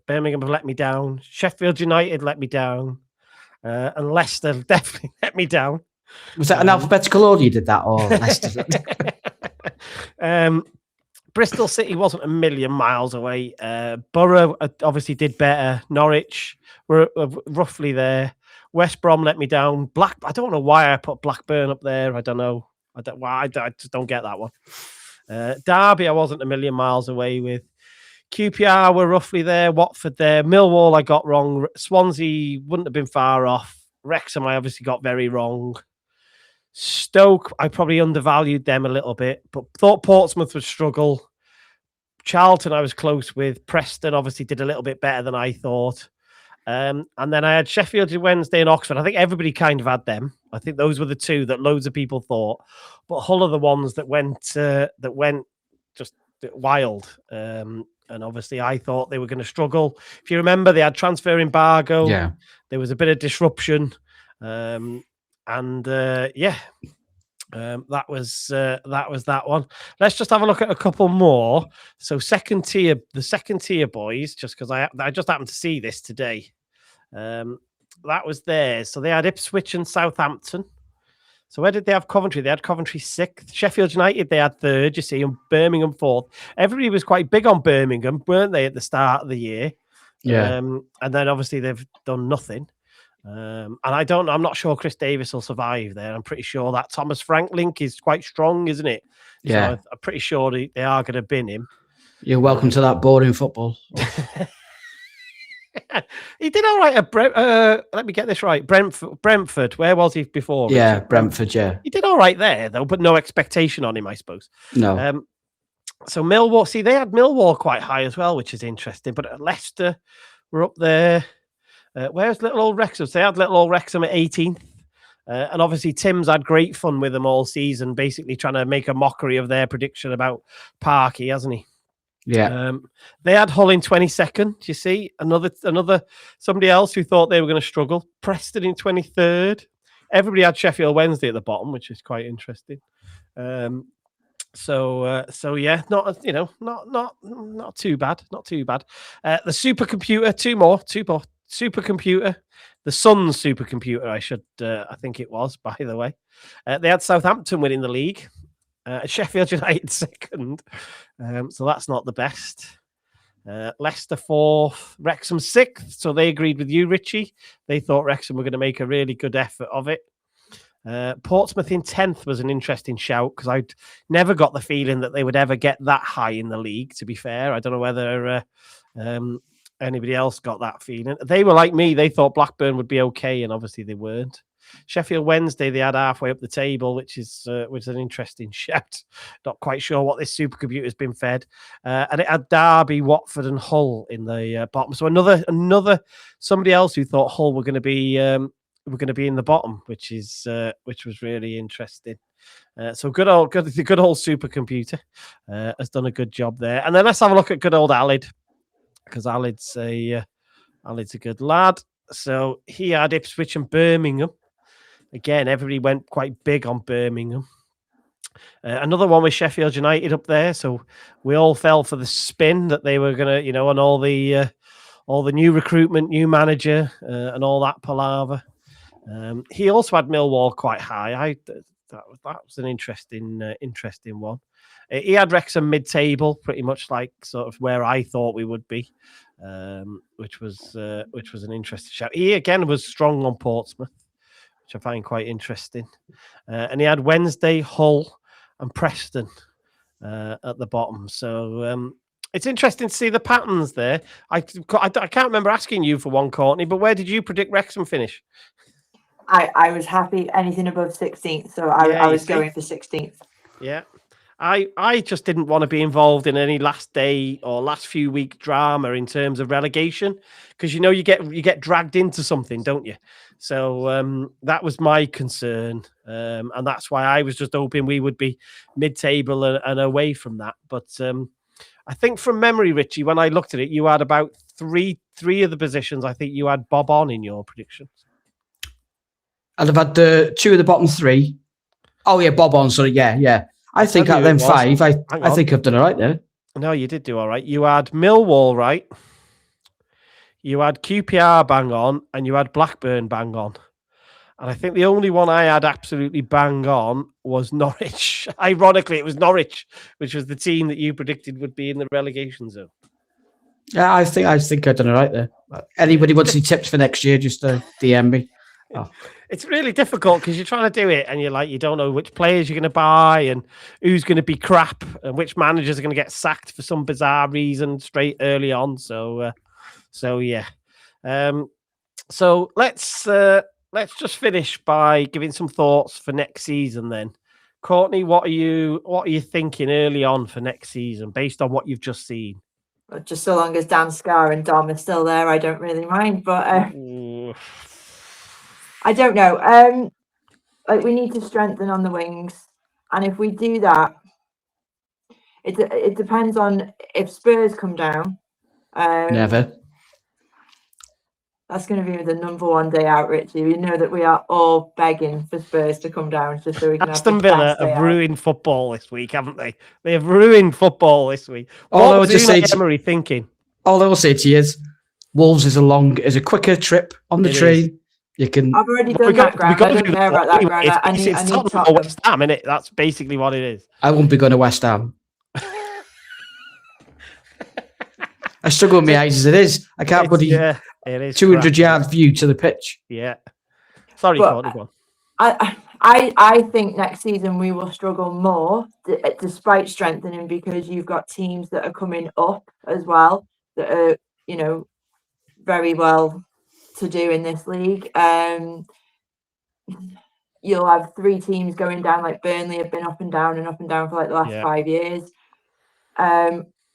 Speaker 1: Birmingham have let me down. Sheffield United let me down. And Leicester definitely let me down.
Speaker 2: Was that an alphabetical order you did that, or Leicester?
Speaker 1: Bristol City wasn't a million miles away. Borough obviously did better. Norwich were roughly there. West Brom let me down. I don't know why I put Blackburn up there. I don't know. I just don't get that one. Derby I wasn't a million miles away with. QPR were roughly there. Watford there. Millwall I got wrong. Swansea wouldn't have been far off. Wrexham I obviously got very wrong. Stoke, I probably undervalued them a little bit, but thought Portsmouth would struggle. Charlton, I was close with. Preston obviously did a little bit better than I thought. And then I had Sheffield Wednesday and Oxford. I think everybody kind of had them. I think those were the two that loads of people thought. But Hull are the ones that went just wild. And obviously I thought they were going to struggle. If you remember, they had transfer embargo.
Speaker 2: Yeah.
Speaker 1: There was a bit of disruption. That was that one. Let's just have a look at a couple more. So the second tier boys, just because I just happened to see this today. That was theirs. So they had Ipswich and Southampton. So where did they have Coventry? They had Coventry 6th. Sheffield United, they had 3rd, you see, and Birmingham 4th. Everybody was quite big on Birmingham, weren't they, at the start of the year?
Speaker 2: Yeah.
Speaker 1: And then obviously they've done nothing. And I'm not sure Chris Davis will survive there. I'm pretty sure that Thomas Frank link is quite strong, isn't it?
Speaker 2: Yeah.
Speaker 1: So I'm pretty sure they are going to bin him.
Speaker 2: You're welcome to that boring football.
Speaker 1: He did all right at let me get this right. Brentford. Where was he before?
Speaker 2: Yeah,
Speaker 1: Richard?
Speaker 2: Brentford, yeah.
Speaker 1: He did all right there, though, but no expectation on him, I suppose.
Speaker 2: No.
Speaker 1: So Millwall, they had Millwall quite high as well, which is interesting. But Leicester were up there. Where's little old Wrexham? So they had little old Wrexham at 18th. And obviously Tim's had great fun with them all season, basically trying to make a mockery of their prediction about Parky, hasn't he?
Speaker 2: Yeah.
Speaker 1: They had Hull in 22nd, you see. Another somebody else who thought they were going to struggle. Preston in 23rd. Everybody had Sheffield Wednesday at the bottom, which is quite interesting. So yeah, not too bad. Not too bad. The supercomputer, two more. Supercomputer, the Sun's supercomputer, I think it was, by the way. They had Southampton winning the league. Sheffield United 2nd. So that's not the best. Leicester 4th, Wrexham 6th. So they agreed with you, Richie. They thought Wrexham were going to make a really good effort of it. Portsmouth in 10th was an interesting shout because I'd never got the feeling that they would ever get that high in the league, to be fair. I don't know whether anybody else got that feeling. They were like me. They thought Blackburn would be okay, and obviously they weren't. Sheffield Wednesday, they had halfway up the table, which is an interesting shout. Not quite sure what this supercomputer has been fed. And it had Derby, Watford, and Hull in the bottom. So another somebody else who thought Hull were going to be in the bottom, which was really interesting. So the good old supercomputer has done a good job there. And then let's have a look at good old Alid, because Alid's a good lad. So he had Ipswich and Birmingham. Again, everybody went quite big on Birmingham. Another one with Sheffield United up there. So we all fell for the spin that they were going to, on all the new recruitment, new manager, and all that palaver. He also had Millwall quite high. That was an interesting one. He had Wrexham mid-table, pretty much like sort of where I thought we would be, which was an interesting shout. He again was strong on Portsmouth, which I find quite interesting. And he had Wednesday, Hull, and Preston at the bottom. So it's interesting to see the patterns there. I can't remember asking you for one, Courtney, but where did you predict Wrexham finish?
Speaker 3: I was happy anything above 16th, so I was going for 16th.
Speaker 1: Yeah. I just didn't want to be involved in any last day or last few week drama in terms of relegation, because you get dragged into something, don't you? So that was my concern, and that's why I was just hoping we would be mid-table and away from that. But I think from memory, Richie, when I looked at it, you had about three of the positions. I think you had Bob on in your predictions.
Speaker 2: I'd have had the two of the bottom three. Oh yeah, Bob on. Sorry, yeah. I think at them 5. I think I've done all right there.
Speaker 1: No, you did do all right. You had Millwall right. You had QPR bang on, and you had Blackburn bang on. And I think the only one I had absolutely bang on was Norwich. Ironically, it was Norwich, which was the team that you predicted would be in the relegation zone.
Speaker 2: Yeah, I think I've done all right there. Anybody wants any tips for next year, just DM me. Oh.
Speaker 1: It's really difficult because you're trying to do it and you don't know which players you're going to buy and who's going to be crap and which managers are going to get sacked for some bizarre reason straight early on. So yeah. So let's let's just finish by giving some thoughts for next season then. Courtney, what are you thinking early on for next season based on what you've just seen?
Speaker 3: Just so long as Dan Scar and Dom are still there, I don't really mind. But I don't know. Like, we need to strengthen on the wings, and if we do that, it depends on if Spurs come down.
Speaker 2: Never.
Speaker 3: That's going to be the number one day out, Richie. We know that we are all begging for Spurs to come down just so we can
Speaker 1: Aston
Speaker 3: have
Speaker 1: Villa have ruined football this week, haven't they? They have ruined football this week. What was Unai Emery thinking?
Speaker 2: All I will say to you is, Wolves is a quicker trip on the train. You can.
Speaker 3: I've already done that ground. I don't care about that ground. I need Tottenham.
Speaker 1: West Ham, innit? That's basically what it is.
Speaker 2: I won't be going to West Ham. I struggle with my eyes as it is. I can't put a 200-yard view to the pitch.
Speaker 1: Yeah. Sorry, Courtney, go on.
Speaker 3: I think next season we will struggle more despite strengthening, because you've got teams that are coming up as well that are, very well to do in this league. You'll have 3 teams going down, like Burnley have been up and down for like the last 5 years.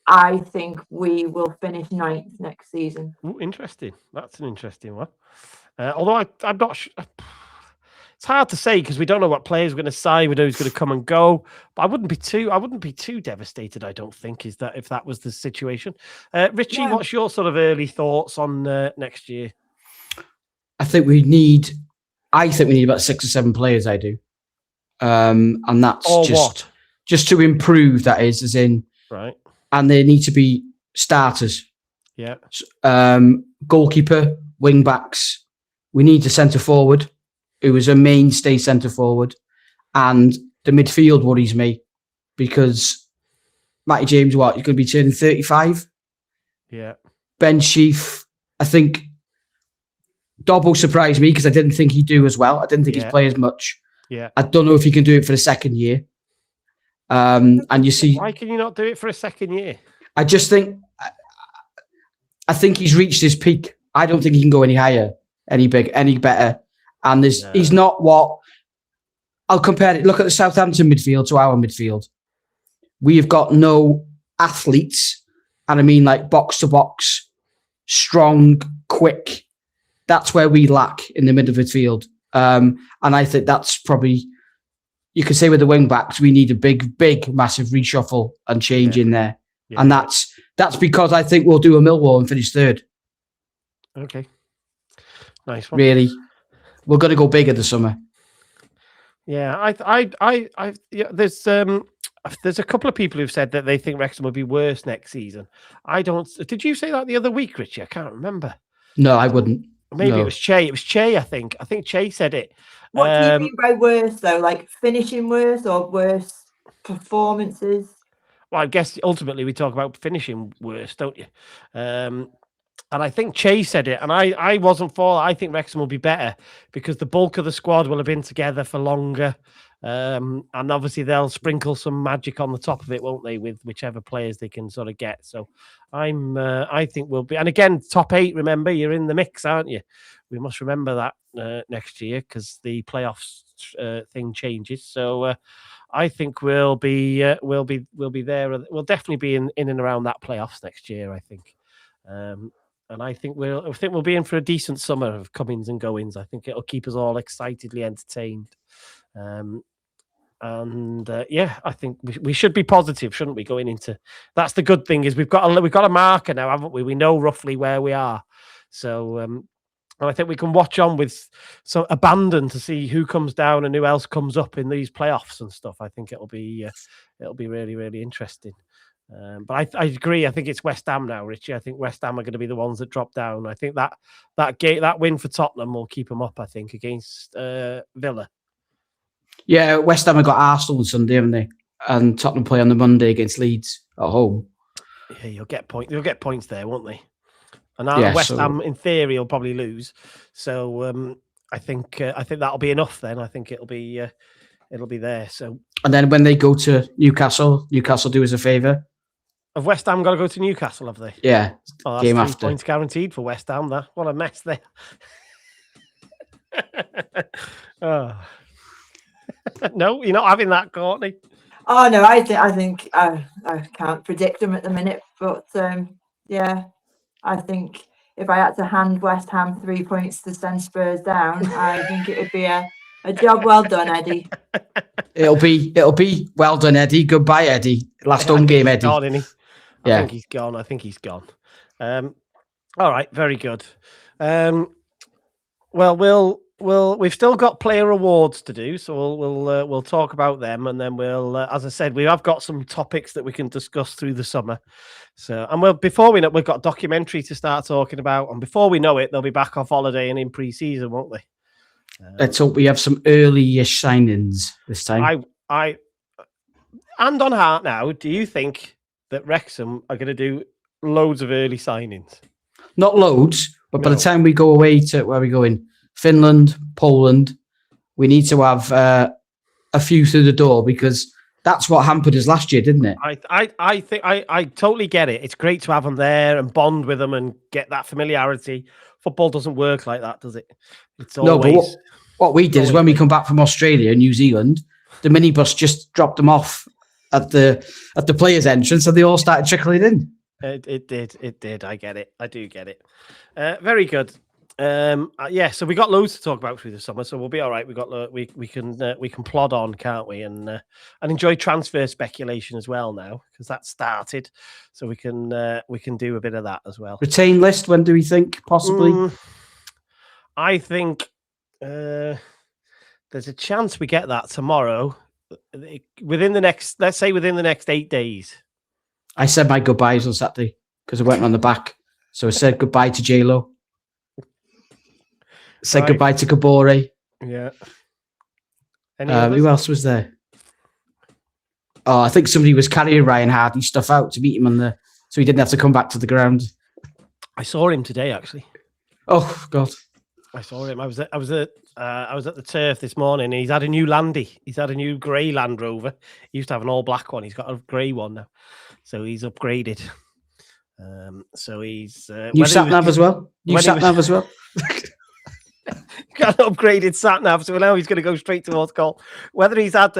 Speaker 3: I think we will finish 9th next season.
Speaker 1: Ooh, interesting. That's an interesting one. Although I'm not sure. It's hard to say because we don't know what players are going to sign. We know who's going to come and go. But I wouldn't be too devastated, I don't think, if that was the situation. Richie, what's your sort of early thoughts on next year?
Speaker 2: I think we need about 6 or 7 players. I do, and that's just to improve. That is, as in
Speaker 1: right.
Speaker 2: And they need to be starters.
Speaker 1: Yeah.
Speaker 2: Goalkeeper, wing backs. We need a centre forward who is a mainstay centre forward, and the midfield worries me because Matty James, he's going to be turning 35.
Speaker 1: Yeah.
Speaker 2: Ben Sheaf, I think Dobbo surprised me because I didn't think he'd do as well. I didn't think he'd play as much.
Speaker 1: Yeah.
Speaker 2: I don't know if he can do it for the second year. And you see,
Speaker 1: why can you not do it for a second year?
Speaker 2: I just think, I think he's reached his peak. I don't think he can go any higher, any better. And he's not what I'll compare it. Look at the Southampton midfield to our midfield. We have got no athletes, and I mean like box to box, strong, quick. That's where we lack in the middle of the field. And I think that's probably, you could say with the wing backs, we need a big, massive reshuffle and change in there. Yeah. And that's because I think we'll do a Millwall and finish 3rd.
Speaker 1: Okay. Nice one.
Speaker 2: Really. We're going to go bigger this summer.
Speaker 1: Yeah, there's a couple of people who've said that they think Wrexham will be worse next season. I don't. Did you say that the other week, Richie? I can't remember.
Speaker 2: No, I wouldn't.
Speaker 1: Maybe it was Che. It was Che, I think. I think Che said it.
Speaker 3: What do you mean by worse, though? Like finishing worse or worse performances?
Speaker 1: Well, I guess ultimately we talk about finishing worse, don't you? And I think Che said it, and I wasn't for it. I think Wrexham will be better because the bulk of the squad will have been together for longer. And obviously they'll sprinkle some magic on the top of it, won't they, with whichever players they can sort of get. So I think we'll be, and again, top 8, remember, you're in the mix, aren't you? We must remember that next year because the playoffs thing changes. So I think we'll be there. We'll definitely be in and around that playoffs next year, I think. And I think we'll be in for a decent summer of comings and goings. I think it'll keep us all excitedly entertained. I think we should be positive, shouldn't we? Going into that's the good thing is we've got a marker now, haven't we? We know roughly where we are. So and I think we can watch on with some abandon to see who comes down and who else comes up in these playoffs and stuff. I think it'll be really, really interesting. But I agree. I think it's West Ham now, Richie. I think West Ham are going to be the ones that drop down. I think that win for Tottenham will keep them up, I think, against Villa.
Speaker 2: Yeah, West Ham have got Arsenal on Sunday, haven't they? And Tottenham play on the Monday against Leeds at home.
Speaker 1: Yeah, you'll get points there, won't they? And West Ham, in theory, will probably lose. So I think that'll be enough. Then I think it'll be there. So
Speaker 2: and then when they go to Newcastle do us a favour.
Speaker 1: Have West Ham got to go to Newcastle? Have they?
Speaker 2: Yeah.
Speaker 1: Oh, that's game 3 after. Points guaranteed for West Ham. What a mess there. Oh. No, you're not having that, Courtney.
Speaker 3: Oh no, I think I can't predict them at the minute, but yeah, I think if I had to hand West Ham 3 points to send Spurs down, I think it would be a job well done, Eddie.
Speaker 2: It'll be well done, Eddie. Goodbye, Eddie. Last home game, Eddie.
Speaker 1: Gone, isn't he? I think he's gone. All right, very good. Well, we've still got player awards to do, so we'll talk about them, and then we'll, as I said, we have got some topics that we can discuss through the summer. So, and before we know, we've got a documentary to start talking about, and before we know it, they'll be back off holiday and in pre-season, won't they?
Speaker 2: Let's hope we have some early-ish signings this time.
Speaker 1: I hand on heart now, do you think that Wrexham are going to do loads of early signings? Not
Speaker 2: loads, but by the time we go away to where are we going? Finland, Poland, we need to have a few through the door, because that's what hampered us last year, didn't it?
Speaker 1: I think I totally get it. It's great to have them there and bond with them and get that familiarity. Football doesn't work like that, does it? It's always...
Speaker 2: No, but what we did is when we come back from Australia and New Zealand, the minibus just dropped them off at the players' entrance, and they all started trickling in.
Speaker 1: It did. I get it. I do get it. Very good. So we got loads to talk about through the summer, so we'll be all right. We can plod on, can't we? And enjoy transfer speculation as well now, because that's started. So we can do a bit of that as well.
Speaker 2: Retain list. When do we think possibly?
Speaker 1: I think there's a chance we get that tomorrow. Within the next 8 days.
Speaker 2: I said my goodbyes on Saturday because I went on the back. So I said goodbye to J-Lo. Said goodbye to Kabore.
Speaker 1: Yeah.
Speaker 2: Who else was there? Oh, I think somebody was carrying Ryan Hardy's stuff out to meet him so he didn't have to come back to the ground.
Speaker 1: I saw him today, actually.
Speaker 2: Oh God.
Speaker 1: I saw him. I was at the turf this morning. He's had a new Landy. He's had a new grey Land Rover. He used to have an all black one. He's got a grey one now, so he's upgraded. So he's
Speaker 2: new sat nav as well.
Speaker 1: Got an upgraded sat nav, so now he's going to go straight towards goal. Whether he's had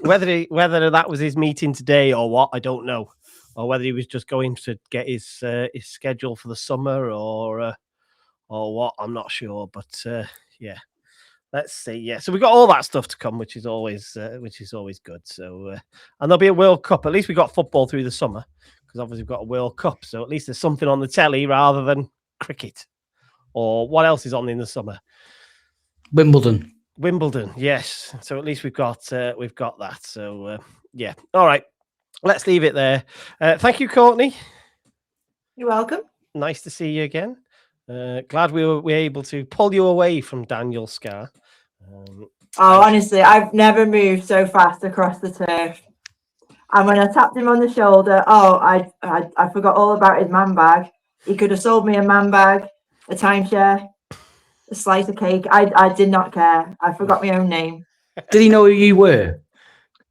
Speaker 1: whether that was his meeting today or what, I don't know, or whether he was just going to get his schedule for the summer or what, I'm not sure, but yeah, let's see. Yeah, so we got all that stuff to come, which is always good. So and there'll be a World Cup. At least we got football through the summer, because obviously we've got a World Cup. So at least there's something on the telly rather than cricket. Or what else is on in the summer?
Speaker 2: Wimbledon,
Speaker 1: yes. So at least we've got that. So yeah, all right. Let's leave it there. Thank you, Courtney.
Speaker 3: You're welcome.
Speaker 1: Nice to see you again. Glad we were able to pull you away from Daniel Scarr.
Speaker 3: Honestly, I've never moved so fast across the turf. And when I tapped him on the shoulder, I forgot all about his man bag. He could have sold me a man bag, a timeshare, a slice of cake. I did not care. I forgot my own name.
Speaker 2: Did he know who you were?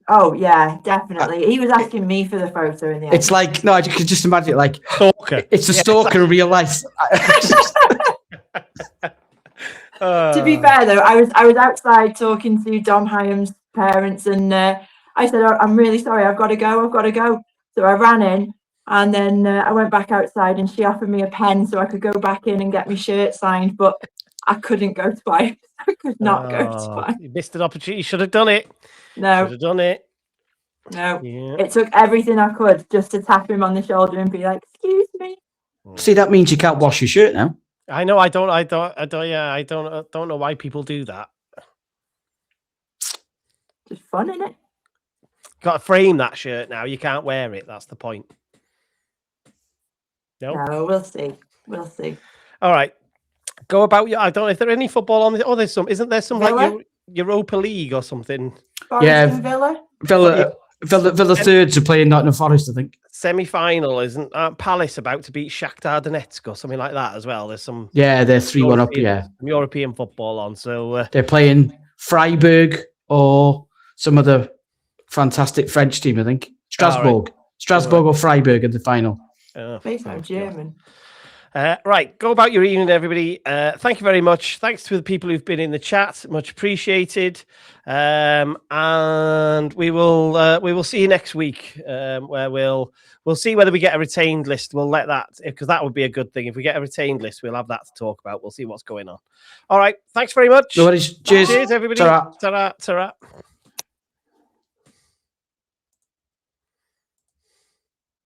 Speaker 3: Oh yeah, definitely. He was asking me for the photo in the end.
Speaker 2: It's like, no, I could just imagine it like
Speaker 1: stalker.
Speaker 2: It's a stalker in real life.
Speaker 3: To be fair though, I was outside talking to Dom Hyam's parents, and I said, I'm really sorry, I've got to go. So I ran in, and then I went back outside, and she offered me a pen so I could go back in and get my shirt signed, but I couldn't go twice. I could not go twice.
Speaker 1: You missed an opportunity. You should have done it.
Speaker 3: No.
Speaker 1: Should have done it.
Speaker 3: No. Yeah. It took everything I could just to tap him on the shoulder and be like, excuse me.
Speaker 2: See, that means you can't wash your shirt now.
Speaker 1: I know. I don't know why people do that.
Speaker 3: Just fun, innit?
Speaker 1: Got to frame that shirt now. You can't wear it. That's the point.
Speaker 3: No, we'll see.
Speaker 1: All right. Go about your. I don't know if there any football on this. Oh, there's some. Isn't there some Villa? Like Europa League or something?
Speaker 3: Forest
Speaker 2: Villa thirds are playing Nottingham Forest, I think.
Speaker 1: Semi-final, isn't Palace about to beat Shakhtar Donetsk or something like that as well? There's some.
Speaker 2: Yeah, they're 3-1 up. Yeah,
Speaker 1: European football on. So
Speaker 2: they're playing Freiburg or some other fantastic French team, I think. Strasbourg, or Freiburg in the final.
Speaker 3: Based on German.
Speaker 1: Right, go about your evening, everybody. Thank you very much. Thanks to the people who've been in the chat, much appreciated. And we will see you next week, where we'll see whether we get a retained list. We'll let that, because that would be a good thing. If we get a retained list, we'll have that to talk about. We'll see what's going on. All right, thanks very much.
Speaker 2: No worries. Cheers.
Speaker 1: Cheers, everybody.
Speaker 2: Ta-ra.
Speaker 1: Ta-ra. Ta-ra.